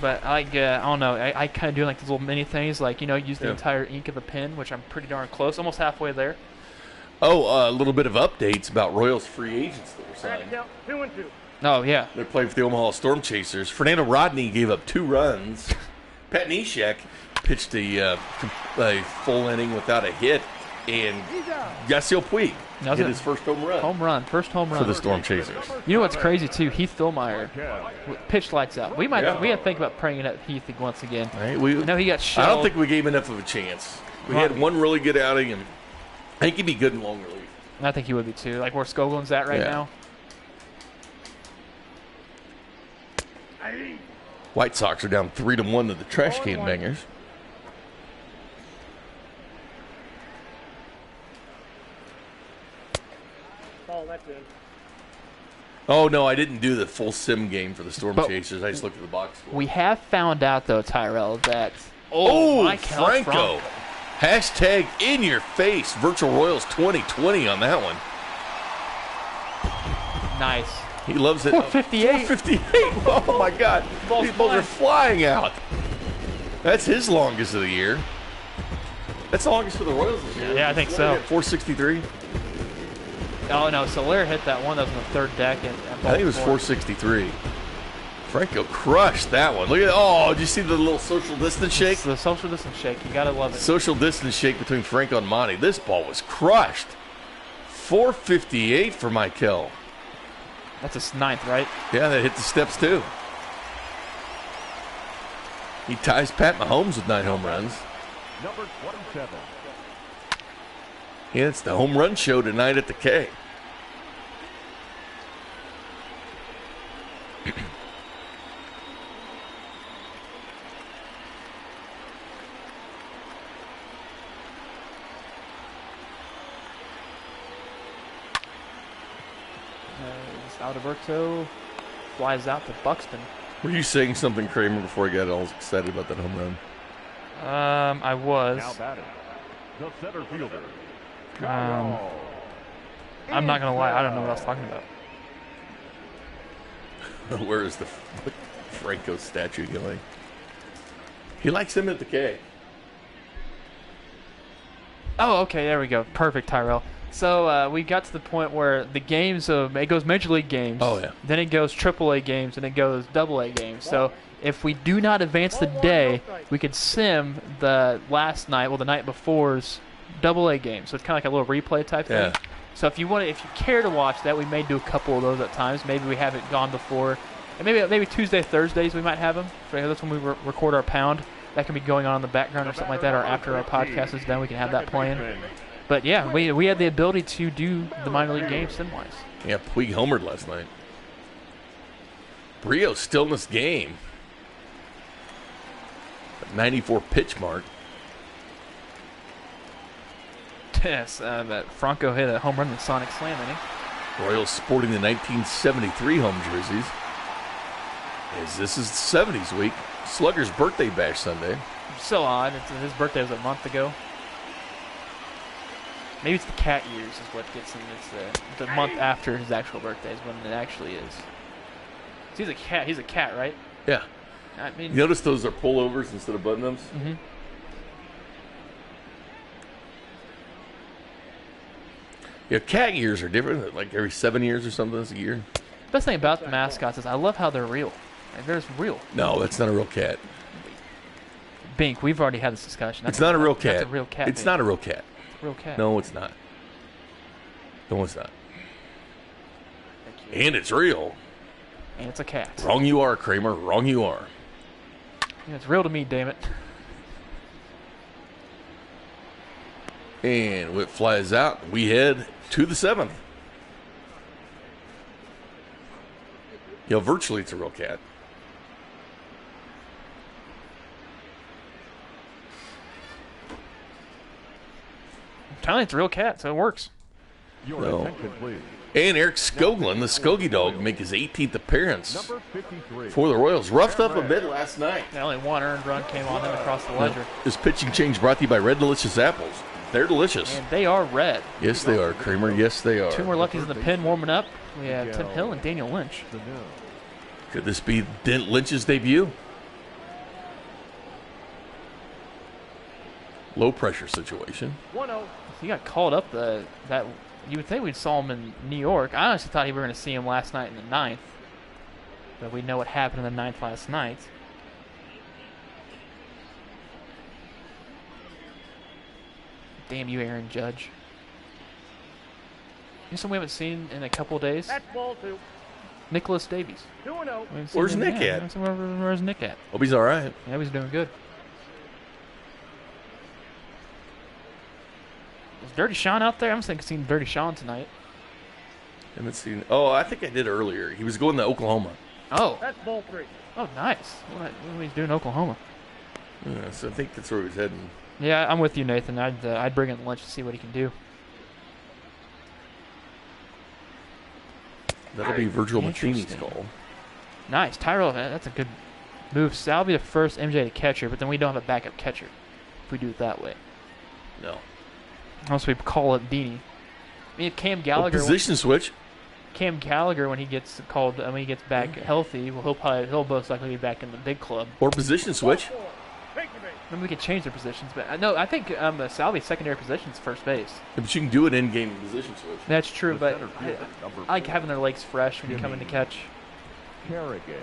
But I don't know. I kind of do like these little mini things, like use the entire ink of a pen, which I'm pretty darn close, almost halfway there. Oh, a little bit of updates about Royals free agents that were Back signed. count 2-2. Oh yeah. They're playing for the Omaha Storm Chasers. Fernando Rodney gave up 2 runs. Pat Neshek pitched a full inning without a hit, and Yasiel Puig hit his first home run. First home run for the Storm Chasers. You know what's crazy too? Heath Philmeyer pitched lights out. We had to think about bringing up Heath once again. Right, I know he got shelled. I don't think we gave enough of a chance. We had one really good outing, and I think he'd be good in long relief. I think he would be too. Like where Skoglund's at right now. White Sox are down 3-1 to the Trash Can Bangers. Ball, that's in. Oh, no, I didn't do the full sim game for the Storm But- Chasers. I just looked at the box score. We have found out though, Tyrell, that Michael Franco. Hashtag in your face. Virtual Royals 2020 on that one. Nice. He loves it. 458. 458. Oh, my God. Ball's These balls are flying out. That's his longest of the year. That's the longest for the Royals this year. Yeah, I think so. 463. Oh no, Soler hit that one. That was in the third deck. And I think it was 463. Franco crushed that one. Look at did you see the little social distance shake? It's the social distance shake. You gotta love it. Social distance shake between Franco and Monty. This ball was crushed. 458 for Michael. That's his ninth, right? Yeah, that hit the steps too. He ties Pat Mahomes with 9 home runs. Number 27. Yeah, it's the home run show tonight at the K. Alberto flies out to Buxton. Were you saying something, Kramer, before I got all excited about that home run? I was. Now batting, the center fielder. I'm not gonna lie. I don't know what I was talking about. Where is the Franco statue going? He likes him at the K. Oh, okay. There we go. Perfect, Tyrell. So we got to the point where the games it goes Major League games. Oh, yeah. Then it goes AAA games, and it goes AA games. So if we do not advance the day, we could sim the last night, the night before's AA game. So it's kind of like a little replay type thing. Yeah. So if you care to watch that, we may do a couple of those at times. Maybe we haven't gone before, and maybe Tuesday, Thursdays we might have them. That's when we record our pound. That can be going on in the background or something like that, or after our podcast is done, we can have that playing. But yeah, we had the ability to do the minor league games sim-wise. Yeah, Puig homered last night. Brio's still in this game. 94 pitch mark. Yes, but Franco hit a home run in Sonic Slam, didn't he? Royals sporting the 1973 home jerseys. As this is the 70s week. Slugger's birthday bash Sunday. So odd. His birthday was a month ago. Maybe it's the cat years is what gets him. It's the month after his actual birthday is when it actually is. So he's a cat. He's a cat, right? Yeah. I mean, You notice those are pullovers instead of button-ups? Mm-hmm. Yeah, cat years are different. Like every 7 years or something, it's a year. The best thing about the mascots is I love how they're real. Like, they're just real. No, that's not a real cat. Bink, we've already had this discussion. It's not a real cat. That's a real cat. It's Bink. not a real cat. Real cat. No, it's not. No, it's not. Thank you. And it's real. And it's a cat. Wrong you are, Kramer. Wrong you are. Yeah, it's real to me, damn it. And Whip flies out. We head to the 7th. Virtually it's a real cat. I'm telling you, it's a real cat, so it works. Your No. attention, please. And Eric Skoglund, the Skogie Dog, make his 18th appearance Number 53. for the Royals. Roughed up a bit last night. Only one earned run came on him across the ledger. This pitching change brought to you by Red Delicious Apples. They're delicious. And they are red. Yes, they are, Kramer. Yes, they are. Two more lefties in the pen warming up. We have Tim Hill and Daniel Lynch. Could this be Dent Lynch's debut? Low pressure situation. 1-0. He got called up that you would think we'd saw him in New York. I honestly thought we were going to see him last night in the ninth. But we know what happened in the ninth last night. Damn you, Aaron Judge. You know someone we haven't seen in a couple of days? That's ball 2. Nicholas Davies. 2-0. We haven't seen Where's him Nick yet. at? Where's Nick at? Hope he's all right. Yeah, he's doing good. Is Dirty Sean out there? I haven't seen Dirty Sean tonight. Haven't seen. Oh, I think I did earlier. He was going to Oklahoma. Oh. That's ball 3. Oh, nice. What he's doing in Oklahoma? Yeah, so I think that's where he was heading. Yeah, I'm with you, Nathan. I'd bring in Lynch to see what he can do. That'll be Virgil Martini's Interesting. call. Nice. Tyrell, that's a good move. So that'll be the first MJ to catcher, but then we don't have a backup catcher if we do it that way. No. Unless we call it Beanie. I mean, if Cam Gallagher, Position switch. Cam Gallagher, when he gets called, when he gets back healthy, well, he'll most likely be back in the big club. Or position switch. Take the base. Then we could change their positions, but no, I think Salvy's secondary position's first base. But you can do it in-game position switch. That's true, The but center fielder, number I like 4, having their legs fresh when you come in to catch. Carrigan.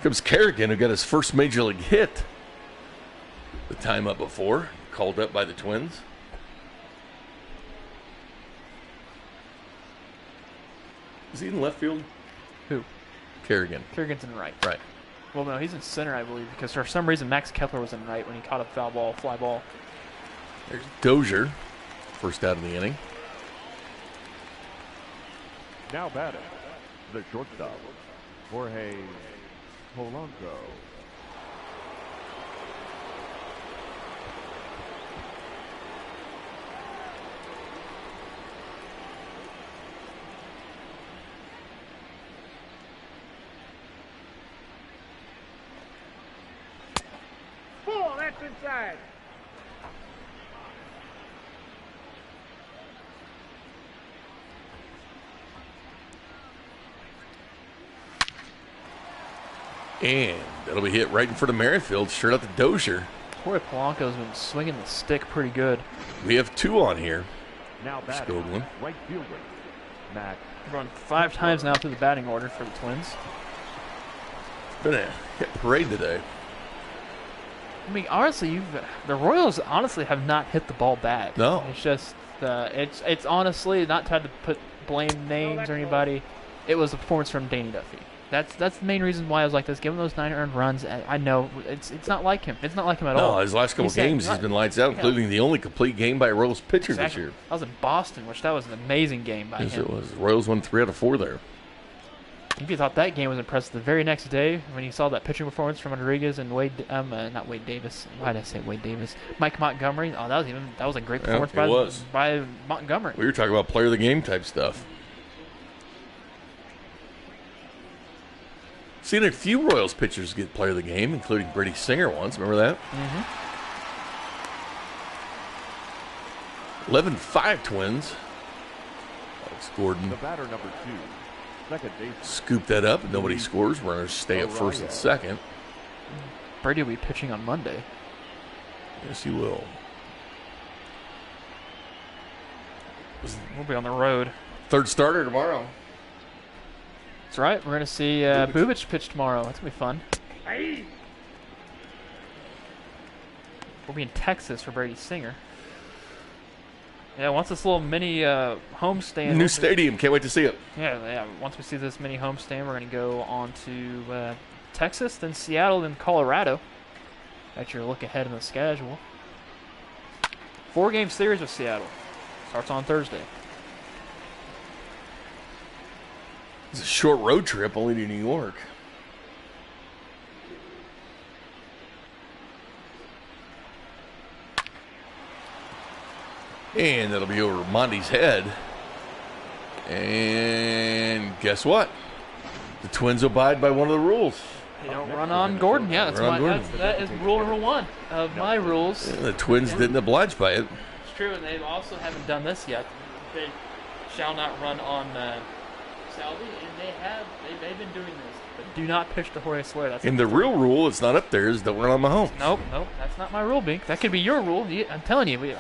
Comes Carrigan, who got his first major league hit the time up before, called up by the Twins. Is he in left field? Who? Kerrigan. Kerrigan's in right. Right. Well, no, he's in center, I believe, because for some reason Max Kepler was in right when he caught a foul ball, fly ball. There's Dozier, first out of the inning. Now batting, the shortstop, Jorge Polanco. Ball, that's inside. And that'll be hit right in front of Merrifield, straight out to Dozier. Jorge Polanco's been swinging the stick pretty good. We have two on here. Now batting, Skoglund. right fielder, Matt. Run 5 times now through the batting order for the Twins. It's been a hit parade today. I mean, honestly, the Royals honestly have not hit the ball bad. No. It's just, it's honestly not tried to put blame names or anybody. It was a performance from Danny Duffy. That's the main reason why I was like this. Give him those 9 earned runs. I know it's not like him. It's not like him at all. No, his last couple games he's been lights out, including the only complete game by a Royals pitcher this year. I was in Boston, which that was an amazing game by Yes, him. it was. Royals won 3 out of 4 there. If you thought that game was impressive, the very next day when you saw that pitching performance from Rodriguez and not Wade Davis. Why did I say Wade Davis? Mike Montgomery. Oh, that was a great performance by Montgomery. We were talking about player of the game type stuff. Seen a few Royals pitchers get player of the game, including Brady Singer once. Remember that? Mm-hmm. 11-5 Twins. Alex Gordon The batter, number 2, second base. scooped that up. Nobody scores. Runners stay at first and second. Brady will be pitching on Monday. Yes, he will. We'll be on the road. Third starter tomorrow. That's right. We're going to see Bubic pitch tomorrow. That's going to be fun. Hey. We'll be in Texas for Brady Singer. Yeah, once this little mini homestand. New stadium. Can't wait to see it. Yeah. Once we see this mini homestand, we're going to go on to Texas, then Seattle, then Colorado. That's your look ahead in the schedule. 4-game series with Seattle. Starts on Thursday. It's a short road trip only to New York. And that'll be over Monty's head. And guess what? The Twins abide by one of the rules. You don't run on Gordon. Yeah, that is rule number 1 of my rules. Yeah, the Twins didn't oblige by it. It's true, and they also haven't done this yet. They shall not run on Salvi, and they've been doing this. But do not pitch to Jorge Soler. That's And the real rule, it's not up there, is don't run on Mahomes. Nope, that's not my rule, Bink. That could be your rule. I'm telling you,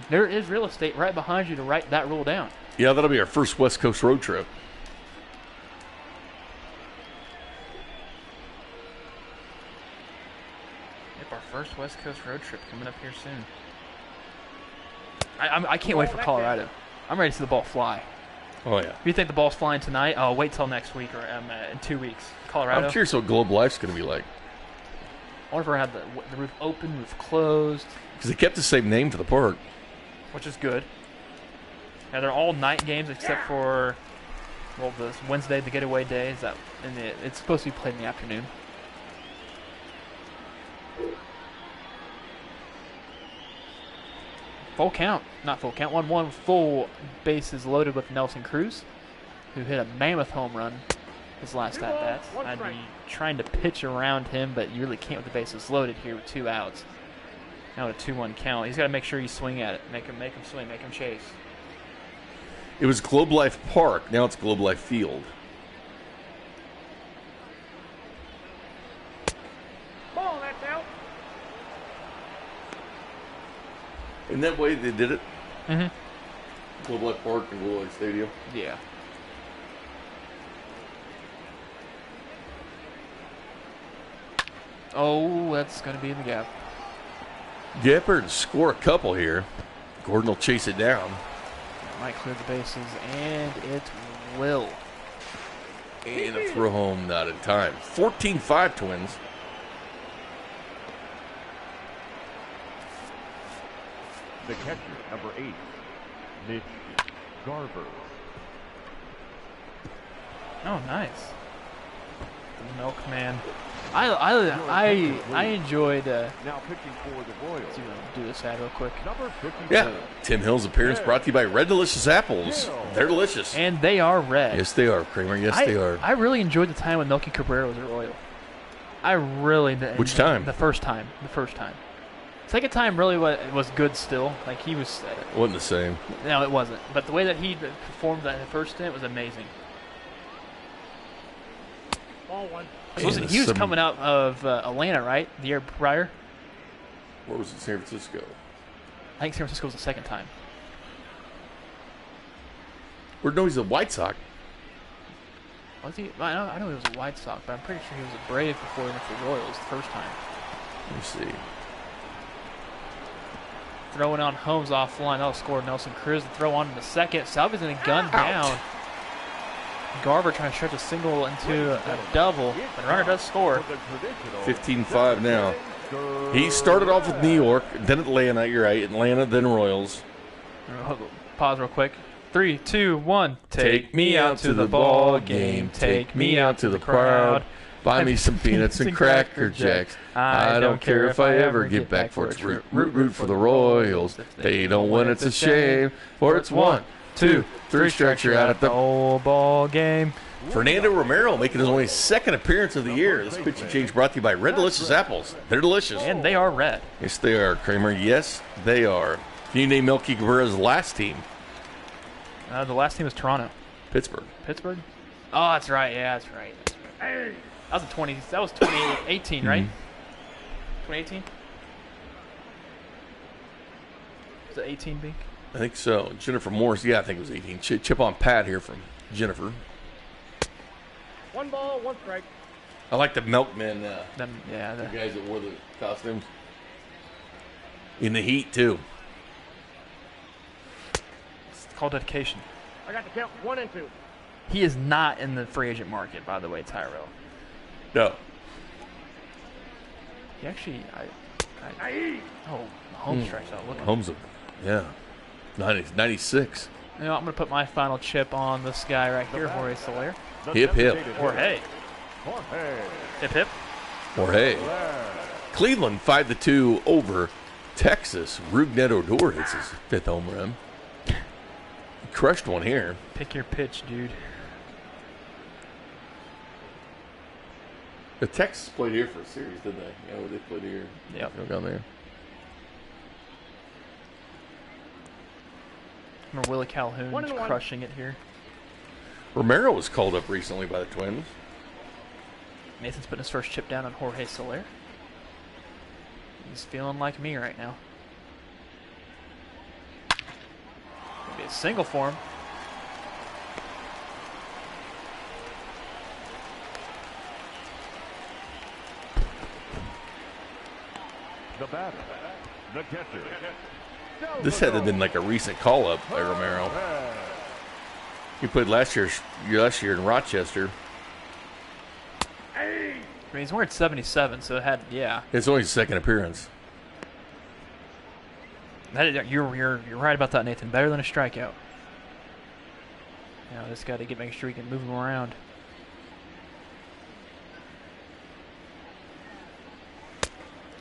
there is real estate right behind you to write that rule down. Yeah, that'll be our first West Coast road trip. Our first West Coast road trip coming up here soon. I can't wait for Colorado. I'm ready to see the ball fly. Oh, yeah. If you think the ball's flying tonight, I'll wait till next week or in 2 weeks. Colorado. I'm curious what Globe Life's going to be like. I wonder if I had the roof open, roof closed. Because they kept the same name for the park. Which is good. Yeah, they're all night games except for, well, this Wednesday, the getaway day. It's supposed to be played in the afternoon. Full count. Not full count. 1-1 full bases loaded with Nelson Cruz, who hit a mammoth home run his last at-bat. I'd be trying to pitch around him, but you really can't with the bases loaded here with 2 outs. Now with a 2-1 count. He's got to make sure you swing at it. Make him swing. Make him chase. It was Globe Life Park. Now it's Globe Life Field. Ball, that's out. Isn't that way they did it? Mm-hmm. Globe Life Park and Globe Life Stadium. Yeah. Oh, that's going to be in the gap. Gepard score a couple here. Gordon will chase it down. Might clear the bases, and it will. And a throw home, not in time. 14-5 Twins. The catcher, number 8, Mitch Garver. Oh, nice. The milkman. I enjoyed. Now pitching for the Royals. Let's do this ad real quick. Number 52. Yeah. Tim Hill's appearance brought to you by Red Delicious Apples. They're delicious. And they are red. Yes, they are, Kramer. Yes, they are. I really enjoyed the time when Melky Cabrera was at Royal. I really did. Which time? The first time. Second time really was good still. Like he was. Wasn't the same. No, it wasn't. But the way that he performed that first stint was amazing. Ball 1. He was coming out of Atlanta, right? The year prior. Where was it? San Francisco. I think San Francisco was the second time. No, he's a White Sox. Was he? I know he was a White Sox, but I'm pretty sure he was a Brave before he went to the Royals the first time. Let me see. Throwing on Holmes offline. That'll score Nelson Cruz. The throw on to the second. Salvi's in a gun down. Garver trying to stretch a single into a double. The runner does score. 15-5 now. He started off with New York, then Atlanta. You're right. Atlanta, then Royals. Pause real quick. 3, 2, 1. Take me out to the ball game. Take me out to the crowd. Buy me some peanuts and Cracker Jacks. I don't care if I ever get back for it's root for the Royals. They don't win, it's a shame. For it's 1, 2, 3 strikes, you're out at the whole ball game. Fernando Romero making his only second appearance of the year. This pitching change brought to you by Red Delicious Apples. They're delicious. And they are red. Yes, they are, Kramer. Yes, they are. Can you name Melky Cabrera's last team? The last team was Toronto. Pittsburgh. Pittsburgh? Oh, that's right. Yeah, that's right. That was 2018, right? 2018? Was it 18, Bink? I think so. Jennifer Morris. Yeah, I think it was 18. Chip on Pat here from Jennifer. 1 ball, 1 strike. I like the milkmen. The guys that wore the costumes. In the heat, too. It's called dedication. I got the count 1 and 2. He is not in the free agent market, by the way, Tyrell. No. He actually, Mahomes strikes out. Look at him. Mahomes, yeah. 96. You know, I'm going to put my final chip on this guy right here, Jorge Soler. Hip, hip. Or hey. Hip, hip. Or hey. Cleveland 5-2 over Texas. Rougned Odor hits his 5th home run. He crushed one here. Pick your pitch, dude. The Texans played here for a series, didn't they? Yeah, they played here. Yep. Down there. Remember Willie Calhoun 1-1. crushing it here. Romero was called up recently by the Twins. Nathan's putting his first chip down on Jorge Soler. He's feeling like me right now. Gonna be a single for him. The batter, the catcher. This had to have been like a recent call up by Romero. He played last year in Rochester. I mean, he's wearing 77, so it had, yeah. It's only his second appearance. You're right about that, Nathan. Better than a strikeout. Now this guy to make sure he can move him around.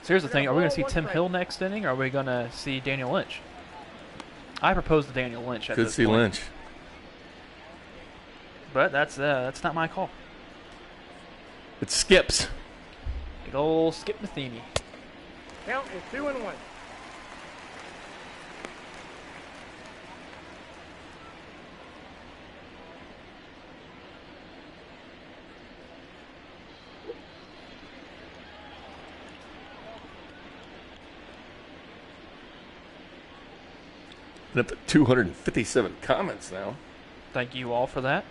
So here's the thing: are we going to see Tim Hill next inning, or are we going to see Daniel Lynch? I propose to Daniel Lynch. Could see Lynch, but that's not my call. It skips. Big ol' Skip Matheny. Count is 2-1. Up to 257 comments now. Thank you all for that.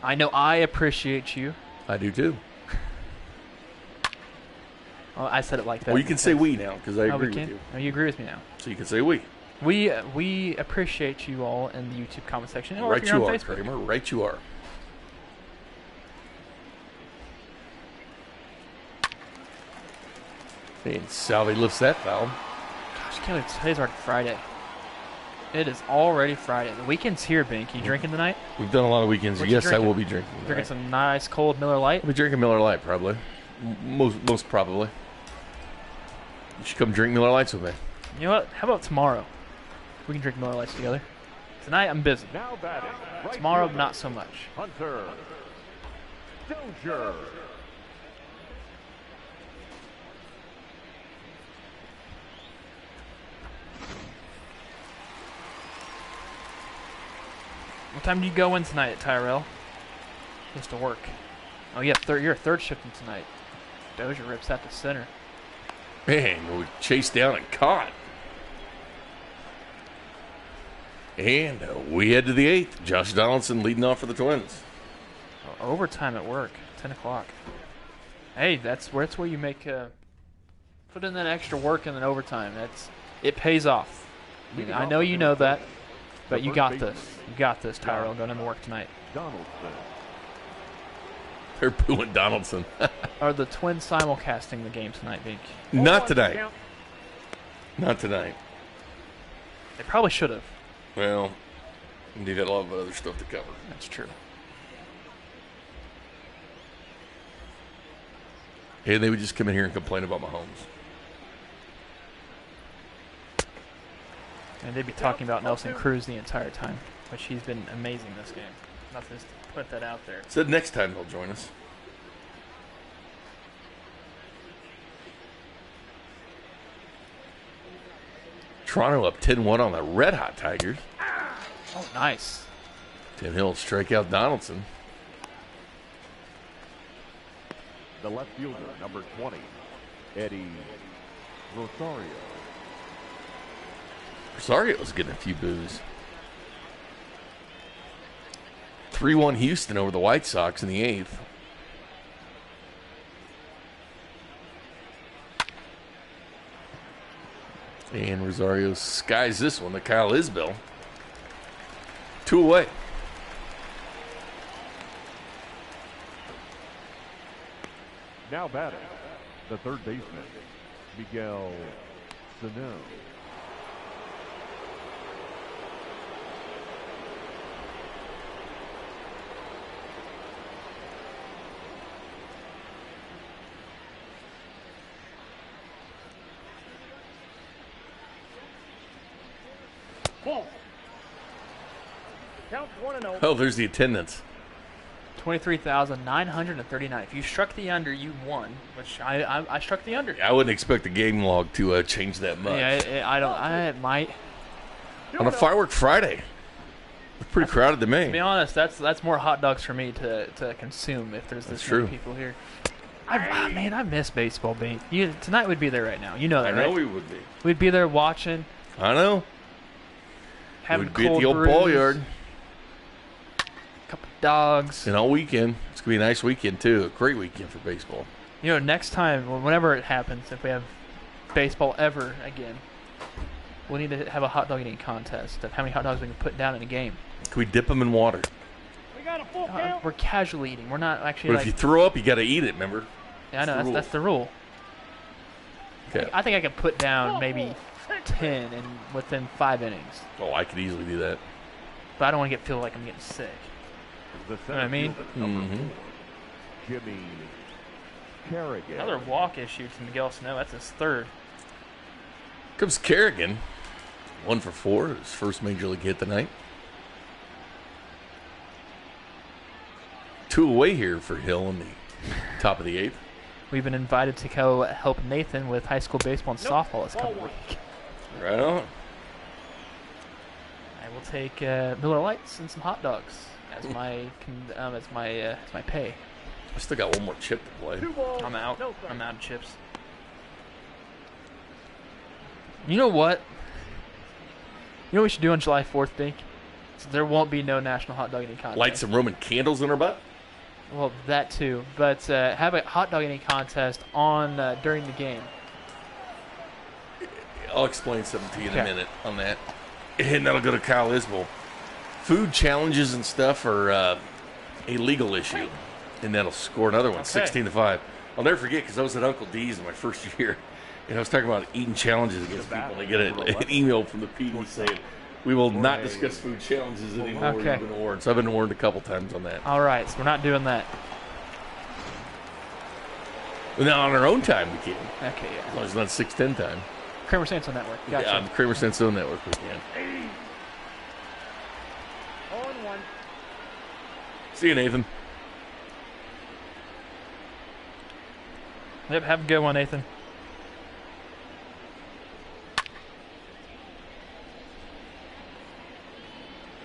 I know I appreciate you. I do too. Well, I said it like that. Well, you can say we now because I agree with you. Oh, you agree with me now. So you can say we. We appreciate you all in the YouTube comment section. Or Right if you're you on are, Facebook. Kramer. Right you are. And Salvi lifts that foul. Gosh, I can't believe today's already Friday. It is already Friday. The weekend's here, Bink. You drinking tonight? We've done a lot of weekends. What you Yes, I drinking? will be drinking. Drinking tonight. some nice cold Miller Lite? I'll be drinking Miller Lite probably. Most probably. You should come drink Miller Lights with me. You know what? How about tomorrow? We can drink Miller Lights together. Tonight, I'm busy. Now batting. Right Tomorrow, fielder, not so much. Hunter Dozier. What time do you go in tonight, Tyrell? Just to work. Oh, yeah, you're third shifting tonight. Dozier rips that to center. Man, we chased down and caught. And we head to the eighth. Josh Donaldson leading off for the Twins. Overtime at work, 10 o'clock. Hey, that's where you make put in that extra work and then overtime. It pays off. I know you know that, but you got this. You got this, Tyrell, going into work tonight. Donaldson. They're booing Donaldson. Are the Twins simulcasting the game tonight, Bink? Not tonight. Not tonight. They probably should have. Well, they got a lot of other stuff to cover. That's true. And they would just come in here and complain about Mahomes. And they'd be talking about Nelson Cruz the entire time, which he's been amazing this game. Not just to put that out there. Said next time they'll join us. Toronto up 10-1 on the Red Hot Tigers. Oh, nice. Tim Hill strike out Donaldson. The left fielder, number 20, Eddie Rosario. Rosario's getting a few boos. 3-1 Houston over the White Sox in the eighth. And Rosario skies this one to Kyle Isbell. 2 away. Now batting, the third baseman, Miguel Sano. Ball. Count 1-0. Oh, there's the attendance. 23,939. If you struck the under, you won, which I struck the under. I wouldn't expect the game log to change that much. Yeah, it might. On a firework Friday. It's pretty crowded to me. To be honest, that's more hot dogs for me to consume if there's this many people here. I miss baseball, Bane. Tonight we'd be there right now. You know that, right? I know we would be. We'd be there watching. I know. Having We'd be at cold the old brews, ball yard. Couple dogs. And all weekend. It's going to be a nice weekend, too. A great weekend for baseball. You know, next time, whenever it happens, if we have baseball ever again, we'll need to have a hot dog eating contest of how many hot dogs we can put down in a game. Can we dip them in water? We got a full count. We're casually eating. We're not actually But if you throw up, you got to eat it, remember? Yeah, I know. That's the rule. Okay. I think I could put down maybe 10 within 5 innings. Oh, I could easily do that. But I don't want to feel like I'm getting sick. The You know what I mean? Mm-hmm. Jimmy Carrigan. Another walk issue to Miguel Sano. That's his third. Comes Carrigan. 1 for 4. His first major league hit tonight. 2 away here for Hill in the top of the 8th. We've been invited to go help Nathan with high school baseball and softball this coming week. Right on. I will take Miller Lights and some hot dogs as my pay. I still got one more chip to play. 2 balls. I'm out. No strikes. I'm out of chips. You know what? You know what we should do on July 4th, Bink? So there won't be no National Hot Dog Eating Contest. Light some Roman candles in her butt? Well, that too. But have a hot dog eating contest on during the game. I'll explain something to you in a Okay. minute on that. And that'll go to Kyle Isbell. Food challenges and stuff are a legal issue. And that'll score another one, 16-5. I'll never forget because I was at Uncle D's in my first year. And I was talking about eating challenges against people. And I get an email from the PD saying, we will not discuss food challenges anymore. Okay. You've been warned. So I've been warned a couple times on that. All right, so we're not doing that. Now, on our own time, we can. Okay, As yeah. long as it's not 6:10 time. Kramer Sanso Network. Gotcha. Yeah, on the Kramer Senso Network, we can. 0-1. See you, Nathan. Yep, have a good one, Nathan.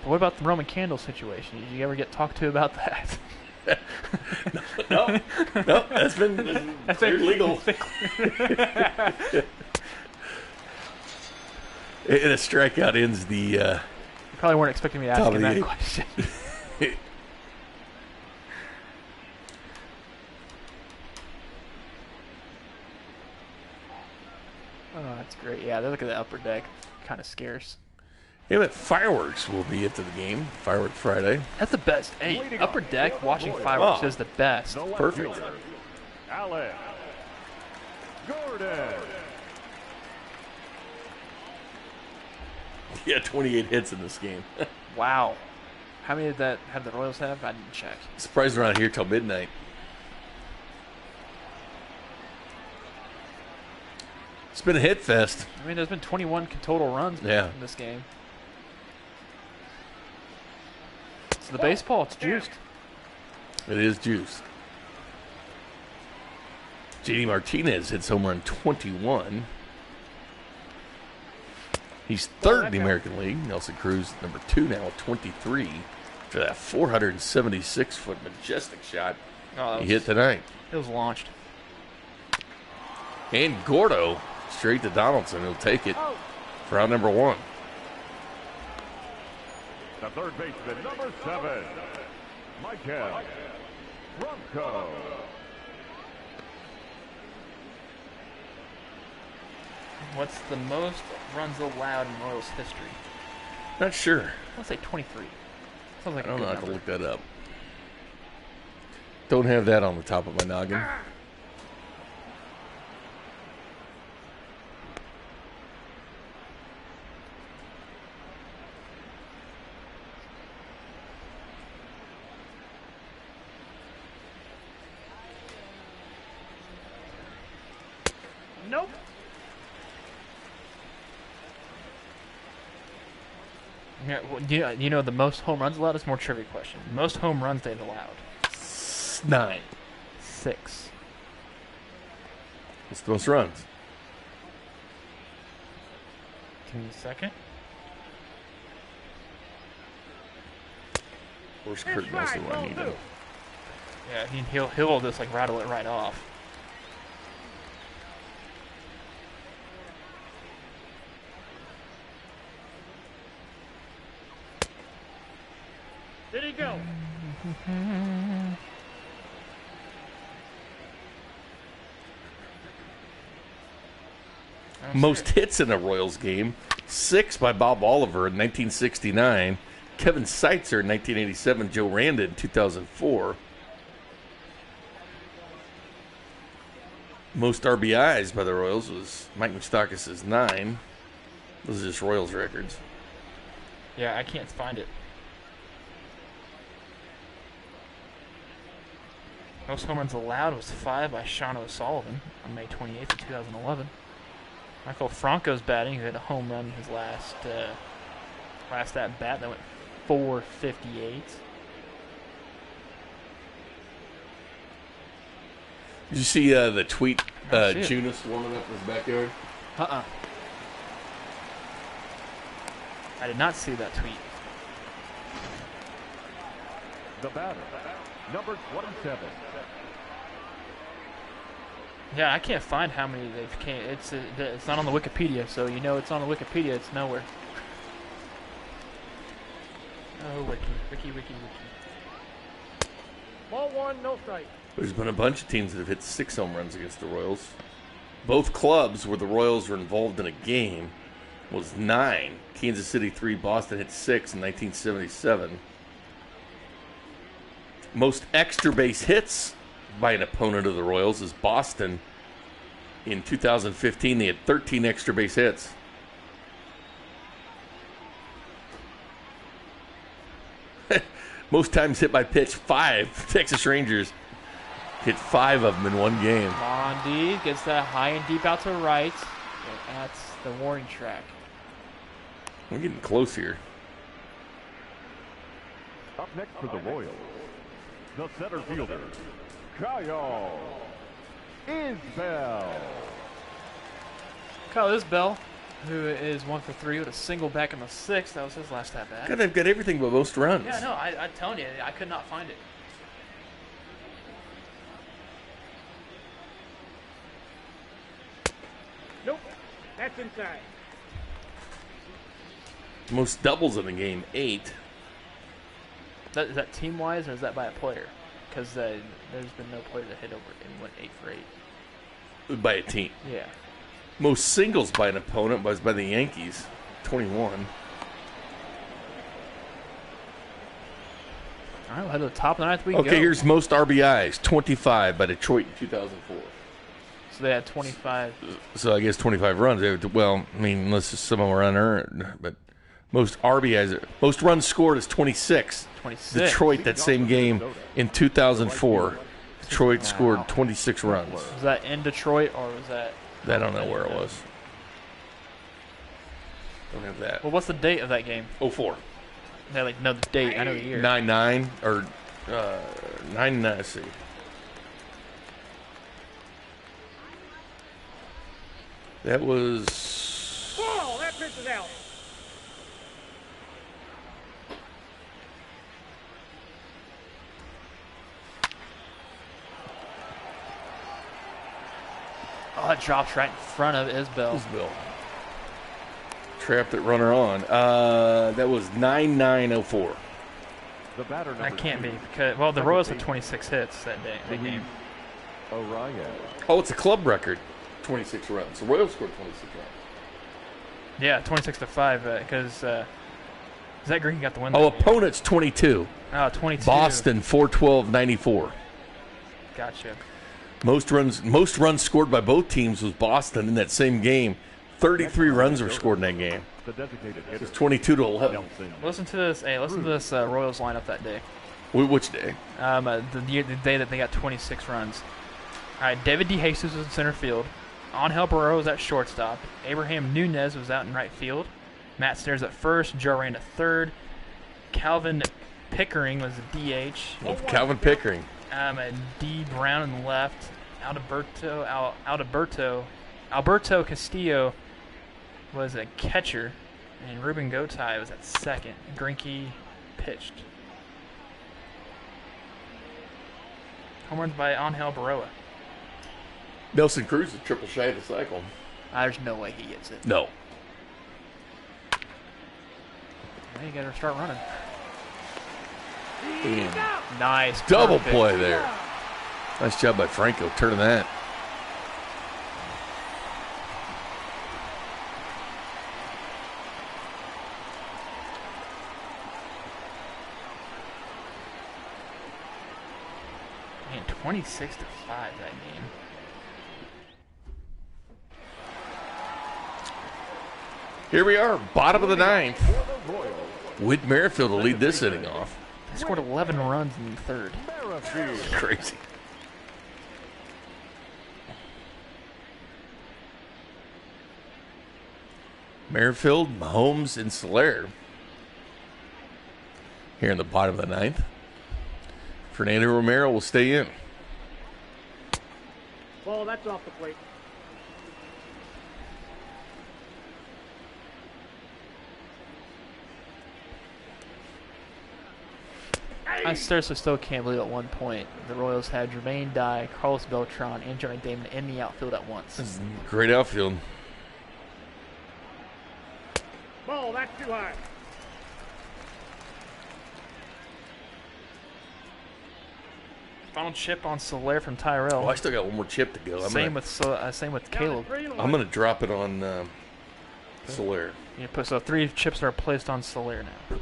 But what about the Roman candle situation? Did you ever get talked to about that? No, that's been cleared legal. And a strikeout ends the You probably weren't expecting me to ask Top him of the that eighth. question. Oh, that's great. Yeah, look at the upper deck. Kind of scarce. Yeah, but fireworks will be into the game. Firework Friday. That's the best. Hey, upper deck watching fireworks is the best. The left Perfect. fielder, Alex Gordon. Yeah, 28 hits in this game. Wow. How many did that have the Royals have? I didn't check. Surprised they're not here till midnight. It's been a hit fest. I mean, there's been 21 total runs Yeah. in this game. So the baseball, it's juiced. It is juice. JD Martinez hits home run 21. He's third in the American League. Nelson Cruz, number 2 now at 23. For that 476-foot majestic shot Oh, he hit tonight. It was launched. And Gordo, straight to Donaldson. He'll take it for out number 1. The third baseman, number 7, Michael Rumco. What's the most runs allowed in Royals history? Not sure. Let's say 23. Sounds like I a don't know. good I have to number. look that up. Don't have that on the top of my noggin. Nope. Yeah, well, you know the most home runs allowed is more trivia question. Most home runs they've allowed. 9. 6. What's the most runs? Give me a second. Where's Kurt Nelson when I need him? Yeah, he'll just like rattle it right off. Did he go? Most hits in a Royals game, 6 by Bob Oliver in 1969, Kevin Seitzer in 1987, Joe Randa in 2004. Most RBIs by the Royals was Mike Moustakas' 9. Those are just Royals records. Yeah, I can't find it. Most home runs allowed was 5 by Sean O'Sullivan on May 28th of 2011. Michael Franco's batting, who had a home run in his last at bat that went 458. Did you see the tweet? I see it. Junis warming up in his backyard. I did not see that tweet. The batter, number 27. Yeah, I can't find how many they've came. It's not on the Wikipedia, so you know it's on the Wikipedia. It's nowhere. Oh, wiki. Ball 1, no strike. There's been a bunch of teams that have hit 6 home runs against the Royals. Both clubs where the Royals were involved in a game was 9. Kansas City 3, Boston hit 6 in 1977. Most extra base hits by an opponent of the Royals is Boston. In 2015, they had 13 extra base hits. Most times hit by pitch, 5. Texas Rangers hit 5 of them in one game. Bondi gets that high and deep out to right. And that's the warning track. We're getting close here. Up next for the Royals, the center fielder, Kyle Isbell. Kyle Isbell, who is 1 for 3 with a single back in the 6th. That was his last at bat. God, they've got everything but most runs. Yeah, no, I'm telling you, I could not find it. Nope. That's inside. Most doubles in the game, 8. Is that team-wise, or is that by a player? Because there's been no player that hit over and went 8 for 8. By a team. Yeah. Most singles by an opponent was by the Yankees, 21. All right, we'll head to the top of the ninth. Okay, here's most RBIs, 25 by Detroit in 2004. So they had 25. So I guess 25 runs. Well, I mean, unless some of them were unearned. But most RBIs, most runs scored is 26. 26. Detroit, that same game in 2004. Detroit scored 26 runs. Was that in Detroit, or was that? I don't know where it was. Don't have that. Well, what's the date of that game? 04. No, the date. I know the year. 9-9 or 9-9. Let's see. That was. Ball, that pitch is out. Oh, it drops right in front of Isbell. Isbell. Trapped it runner on. That was 9-9-04. The batter, That number can't 2, be because the Royals had 26 hits that game. Orion. Oh, it's a club record. 26 runs. The Royals scored 26 runs. Yeah, 26-5 because Zach Green got the win. Oh, opponent's 22. Oh, 22. Boston 412-94. Gotcha. Most runs scored by both teams was Boston in that same game. 33 runs were scored in that game. The designated It hitter, was 22-11. Nelson. Listen to this. Hey, listen to this Royals lineup that day. Which day? The day that they got 26 runs. All right, David DeJesus was in center field. Angel Barrero was at shortstop. Abraham Nunez was out in right field. Matt Stairs at first. Joe Rand at third. Calvin Pickering was the DH. Calvin Pickering. A D Brown in the left. Alberto Castillo was a catcher, and Ruben Gotay was at second. Grinke pitched. Home runs by Angel Baroa. Nelson Cruz is triple shy of the cycle. There's no way he gets it. No. Now you got to start running. And Nice. double Perfect. play there. Nice job by Franco turning that. Man, 26-5 that game. Here we are, bottom of the ninth. For the Royals, Whit Merrifield will lead this inning off. They scored 11 runs in the third. Merrifield. Crazy. Merrifield, Mahomes, and Soler. Here in the bottom of the ninth. Fernando Romero will stay in. Ball, that's off the plate. I seriously still can't believe at one point the Royals had Jermaine Dye, Carlos Beltran, and Johnny Damon in the outfield at once. Great outfield. Ball, that's too high. Final chip on Soler from Tyrell. Oh, I still got one more chip to go. Same with Caleb. I'm going to drop it on Soler. So 3 chips are placed on Soler now.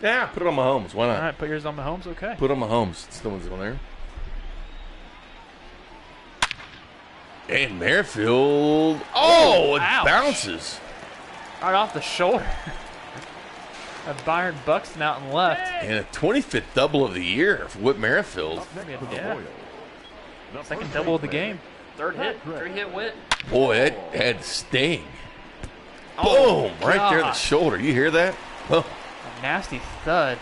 Yeah, put it on Mahomes. Why not? All right, put yours on Mahomes. Okay. Put it on Mahomes. It's the one's on there. And Merrifield. Oh, it Ouch. bounces. Right off the shoulder. Byron Buxton out and left. And a 25th double of the year for Whit Merrifield. Up next for the Yeah. Royals, the Second first double of the baseman, game. Third hit. Trevor. 3-hit Whit. Boy, that had sting. Oh, Boom! Right there in the God. shoulder. You hear that? Oh, A nasty thud.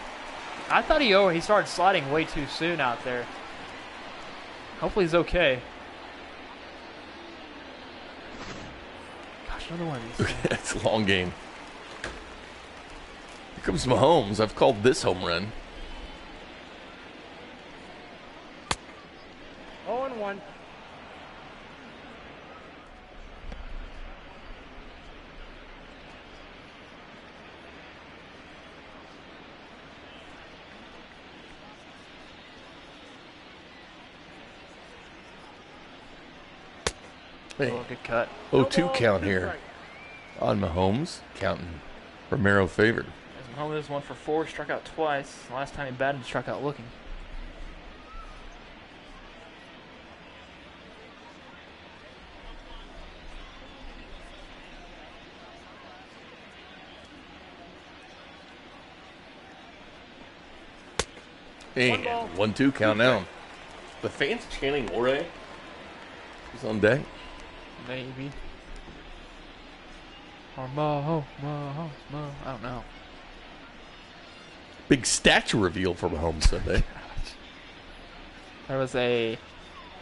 I thought he started sliding way too soon out there. Hopefully he's okay. Gosh, another one of these things. that's a long game. Here comes Mahomes. I've called this home run. 0-1. Hey, Oh, good cut. 0-2 count here on Mahomes. Counting Romero favored. As Mahomes 1 for 4, struck out twice. Last time he batted, struck out looking. And 1-2 count now. The fans chanting Ore is on deck. Maybe. Or Mahomes. I don't know. Big statue reveal for Mahomes Sunday. There was a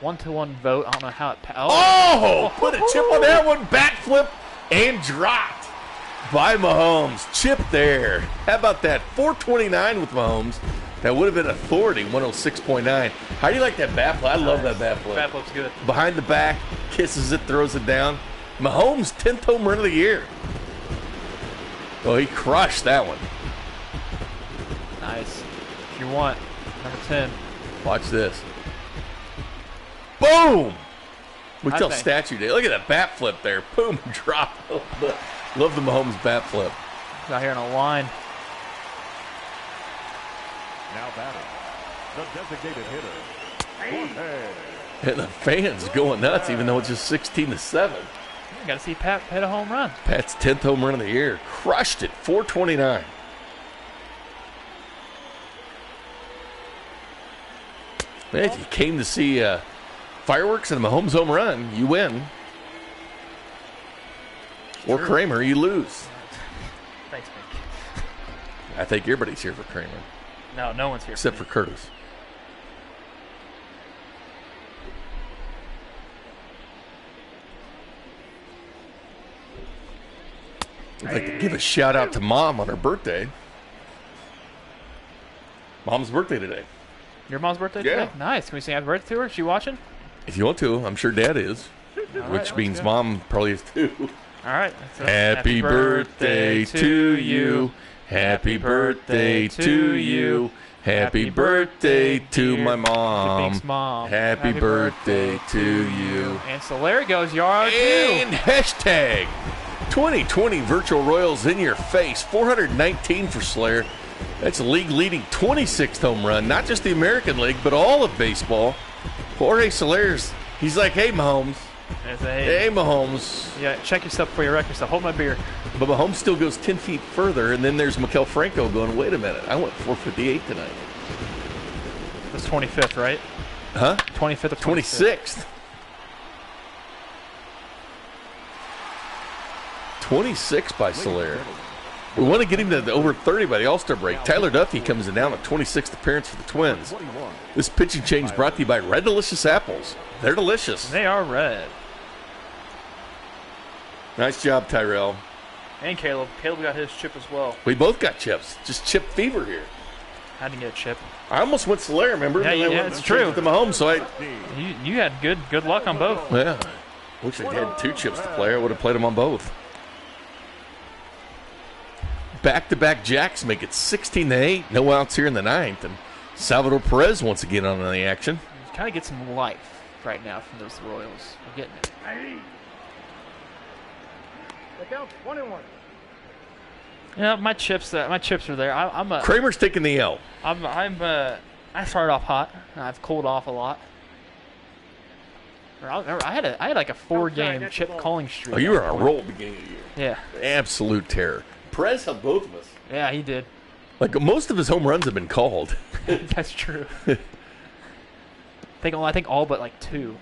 1-to-1 vote. I don't know how it passed. Oh, put a chip on that one. Backflip and dropped by Mahomes. Chip there. How about that? 429 with Mahomes. That would have been authority, 106.9. How do you like that bat flip? I love that bat flip. Bat flip's good. Behind the back, kisses it, throws it down. Mahomes' 10th home run of the year. Oh, he crushed that one. Nice. If you want, number 10. Watch this. Boom! We I tell think- Statue Day. Look at that bat flip there. Boom, drop. Love the Mahomes bat flip. He's out here on a line. Now batting, the designated hitter, Jorge. And the fans going nuts, even though it's just 16-7. You got to see Pat hit a home run. Pat's 10th home run of the year. Crushed it, 429. Man, if you came to see fireworks and a Mahomes home run, you win. Or Kramer, you lose. Thanks, Mike. I think everybody's here for Kramer. No, no one's here. Except for Curtis. I'd like to give a shout out to Mom on her birthday. Mom's birthday today. Your mom's birthday Yeah. today? Nice. Can we sing happy birthday to her? Is she watching? If you want to, I'm sure Dad is. Which means Mom probably is too. All right. Happy birthday to you. Happy birthday to you. Happy birthday to my mom. Thanks, Mom. Happy birthday to you. And so there it goes. You are too. And hashtag 2020 Virtual Royals in your face. 419 for Slayer. That's a league-leading 26th home run. Not just the American League, but all of baseball. Jorge Soler's, he's like, hey, Mahomes. Hey, Mahomes. Yeah, check yourself before you wreck yourself. Hold my beer. But Mahomes still goes 10 feet further, and then there's Maikel Franco going, wait a minute, I went 458 tonight. That's 25th, right? Huh? 25th or 26th. 26 by Soler. We want to get him to the over 30 by the All-Star break. Tyler Duffy comes in now on 26th appearance for the Twins. This pitching change brought to you by Red Delicious Apples. They're delicious. They are red. Nice job, Tyrell. And Caleb. Caleb got his chip as well. We both got chips. Just chip fever here. Had to get a chip. I almost went Soler, remember? Yeah, And then I yeah, went it's and true. changed it to Mahomes, so You had good luck on both. yeah. Wish I had 2 chips to play. I would have played them on both. Back-to-back jacks make it 16-8. No outs here in the 9th. And Salvador Perez once again on the action. You kind of get some life right now from those Royals. We're getting it. The count 21. Yeah, my chips are there. I'm a Kramer's taking the L. I started off hot. I've cooled off a lot. I had like a 4-game chip calling streak. Oh, you were on a roll at the beginning of the year. Yeah. Absolute terror. Perez helped both of us. Yeah, he did. Like, most of his home runs have been called. That's true. I think all but like 2.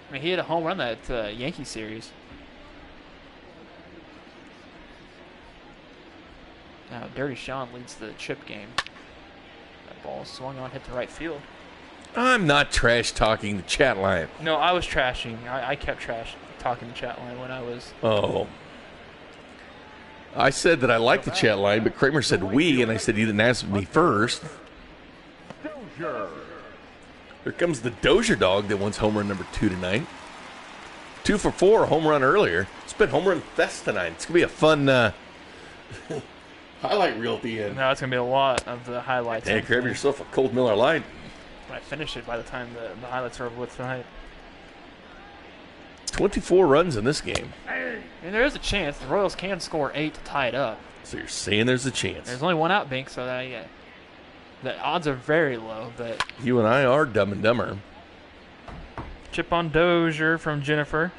I mean, he had a home run that Yankee series. Now, Dirty Sean leads the chip game. That ball swung on, hit the right field. I'm not trash-talking the chat line. No, I was trashing. I kept talking the chat line when I was. Oh. I said that I like the chat line, but Kramer said we, and I said you didn't ask me first. Dozier. Here comes the Dozier dog that wants home run number 2 tonight. 2 for 4, home run earlier. It's been home run fest tonight. It's going to be a fun highlight reel at the end. No, it's going to be a lot of the highlights. Hey, grab yourself a cold Miller Lite. I finish it by the time the highlights are over with tonight. 24 runs in this game. And there is a chance the Royals can score 8 to tie it up. So you're saying there's a chance. There's only one out, Bink, so the odds are very low. But You and I are Dumb and Dumber. chip on Dozier from Jennifer.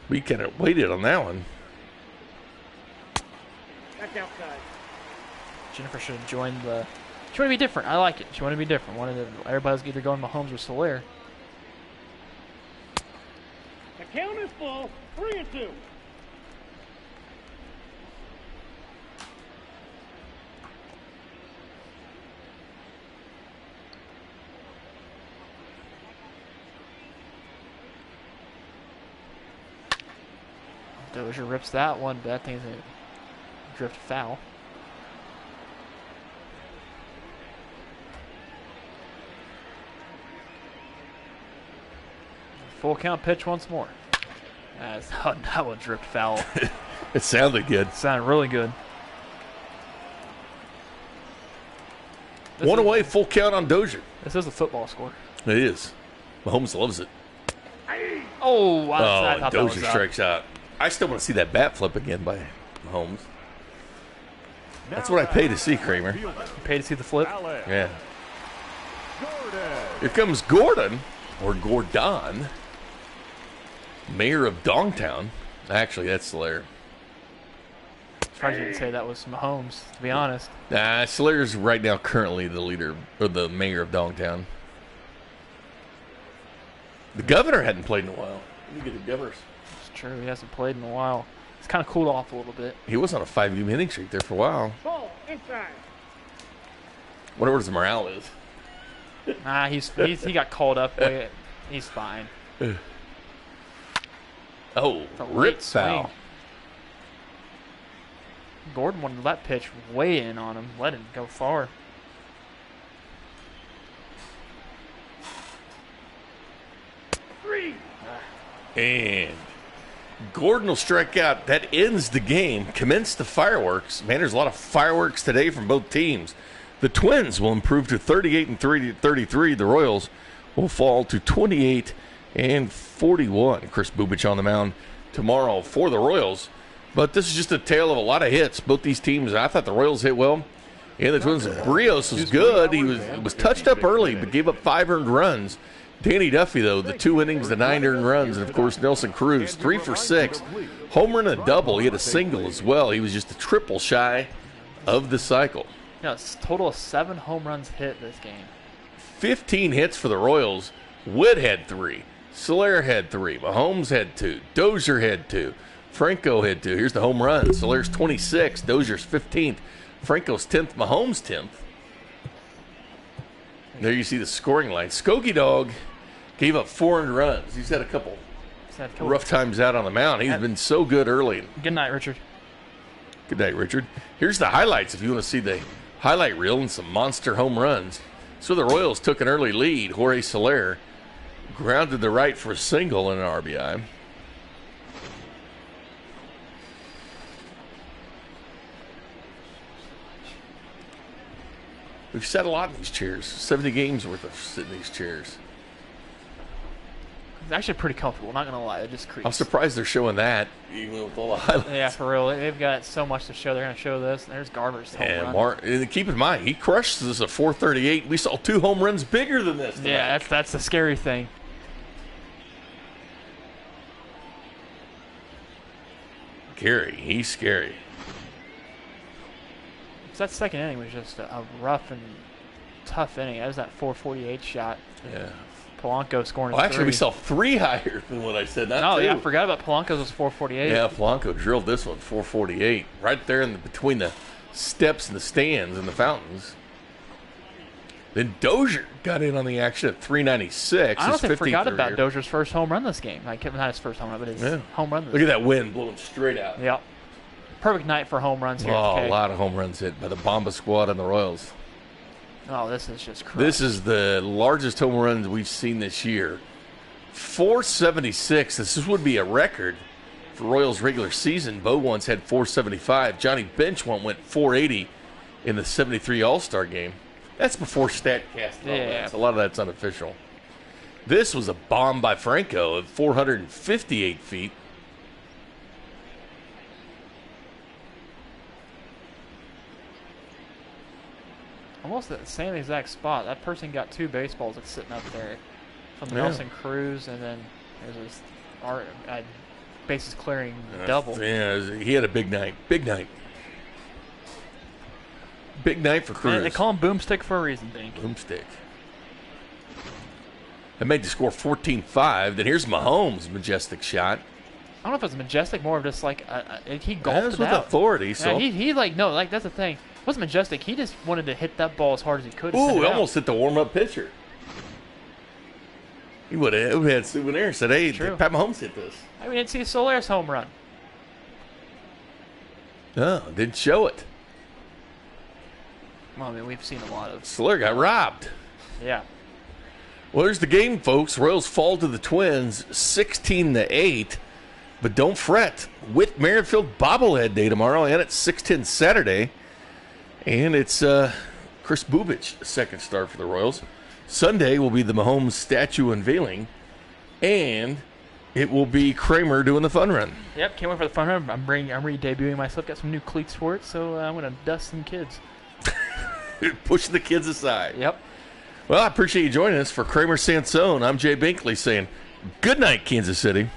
We kind of waited on that one. That's outside. Jennifer should have joined the. She wanted to be different. I like it. She wanted to be different. Everybody's either going Mahomes or Soler. The count is full. 3-2. Dozier rips that one, but that thing's a drift foul. Full count pitch once more. That one dripped foul. It sounded good. Sounded really good. One away, full count on Dozier. This is a football score. It is. Mahomes loves it. Oh, wow. I Oh, thought that was Dozier out. strikes out. I still want to see that bat flip again by Mahomes. That's what I pay to see, Kramer. You pay to see the flip. Yeah. Gordon. Here comes Gordon, or Gordon, mayor of Dongtown. Actually, that's Slayer. Surprised you didn't say that was Mahomes, to be honest. Nah, Slayer's right now currently the leader, or the mayor of Dongtown. The governor hadn't played in a while. Let me get the governor's. It's true. He hasn't played in a while. It's kind of cooled off a little bit. He was on a 5-game hitting streak there for a while. Ball inside. Wonder what his morale is. Nah, he got called up. He's fine. Oh, It's a rip late swing. foul. Gordon wanted that pitch way in on him. Let him go far. Three. And Gordon will strike out. That ends the game. Commence the fireworks. Man, there's a lot of fireworks today from both teams. The Twins will improve to 38 and 33. The Royals will fall to 28 and 41. Chris Bubich on the mound tomorrow for the Royals. But this is just a tale of a lot of hits. Both these teams, I thought the Royals hit well. And the Twins, Brios was good. He was touched up early, but gave up 5 earned runs. Danny Duffy, though, the 2 innings, the 9 earned runs, and, of course, Nelson Cruz, 3 for 6. Home run and a double. He had a single as well. He was just a triple shy of the cycle. Yeah, it's a total of 7 home runs hit this game. 15 hits for the Royals. Wood had 3. Soler had 3. Mahomes had 2. Dozier had 2. Franco had 2. Here's the home run. Soler's 26. Dozier's 15th. Franco's 10th. Mahomes' 10th. There you see the scoring line. Skokie Dog gave up 4 earned runs. He's had a couple rough times out on the mound. He's been so good early. Good night, Richard. Good night, Richard. Here's the highlights if you want to see the highlight reel and some monster home runs. So the Royals took an early lead. Jorge Soler grounded the right for a single and an RBI. We've sat a lot in these chairs. 70 games worth of sitting in these chairs. It's actually pretty comfortable, not going to lie. It just creeps. I'm surprised they're showing that, even with all the highlights. Yeah, for real. They've got so much to show. They're going to show this. There's Garver's home run. And keep in mind, he crushed this at 438. We saw 2 home runs bigger than this tonight. Yeah, that's the scary thing. Gary, he's scary. So that second inning was just a rough and tough inning. That was that 448 shot. Yeah. Polanco scoring. Well, actually, we saw 3 higher than what I said. Not 2. Yeah, I forgot about Polanco's was 448. Yeah, Polanco drilled this one, 448, right there between the steps and the stands and the fountains. Then Dozier got in on the action at 396. I honestly forgot career. about Dozier's first home run this game. Like, not his first home run, but his home run. Look at that wind blowing straight out. Yep. Perfect night for home runs here. Oh, a lot of home runs hit by the Bomba squad and the Royals. Oh, this is just crazy. This is the largest home runs we've seen this year. 476. This would be a record for Royals regular season. Bo once had 475. Johnny Bench went 480 in the 73 All-Star game. That's before StatCast. Yeah. A lot of that's unofficial. This was a bomb by Franco at 458 feet. Almost at the same exact spot. That person got 2 baseballs that's sitting up there from Nelson Cruz, and then there's this bases clearing double. Yeah, he had a big night. Big night. Big night for Cruz. They call him Boomstick for a reason, Dink. Boomstick. That made the score 14-5. Then here's Mahomes' majestic shot. I don't know if it's majestic, more of just like he golfed That's it with out. authority. So Yeah, he that's the thing. It wasn't majestic. He just wanted to hit that ball as hard as he could. Ooh, almost hit the warm-up pitcher. He would have had souvenir. Said, "Hey, True. Pat Mahomes hit this." We didn't see Soler's home run. No, didn't show it. Well, I mean, we've seen a lot of. Soler got robbed. Yeah. Well, there's the game, folks. Royals fall to the Twins, 16-8. But don't fret. Whit Merrifield bobblehead day tomorrow, and it's 6:10 Saturday. And it's Chris Bubich, second start for the Royals. Sunday will be the Mahomes statue unveiling, and it will be Kramer doing the fun run. Yep, can't wait for the fun run. I'm re-debuting myself. Got some new cleats for it, so I'm going to dust some kids. Push the kids aside. Yep. Well, I appreciate you joining us for Kramer Sansone. I'm Jay Binkley saying good night, Kansas City.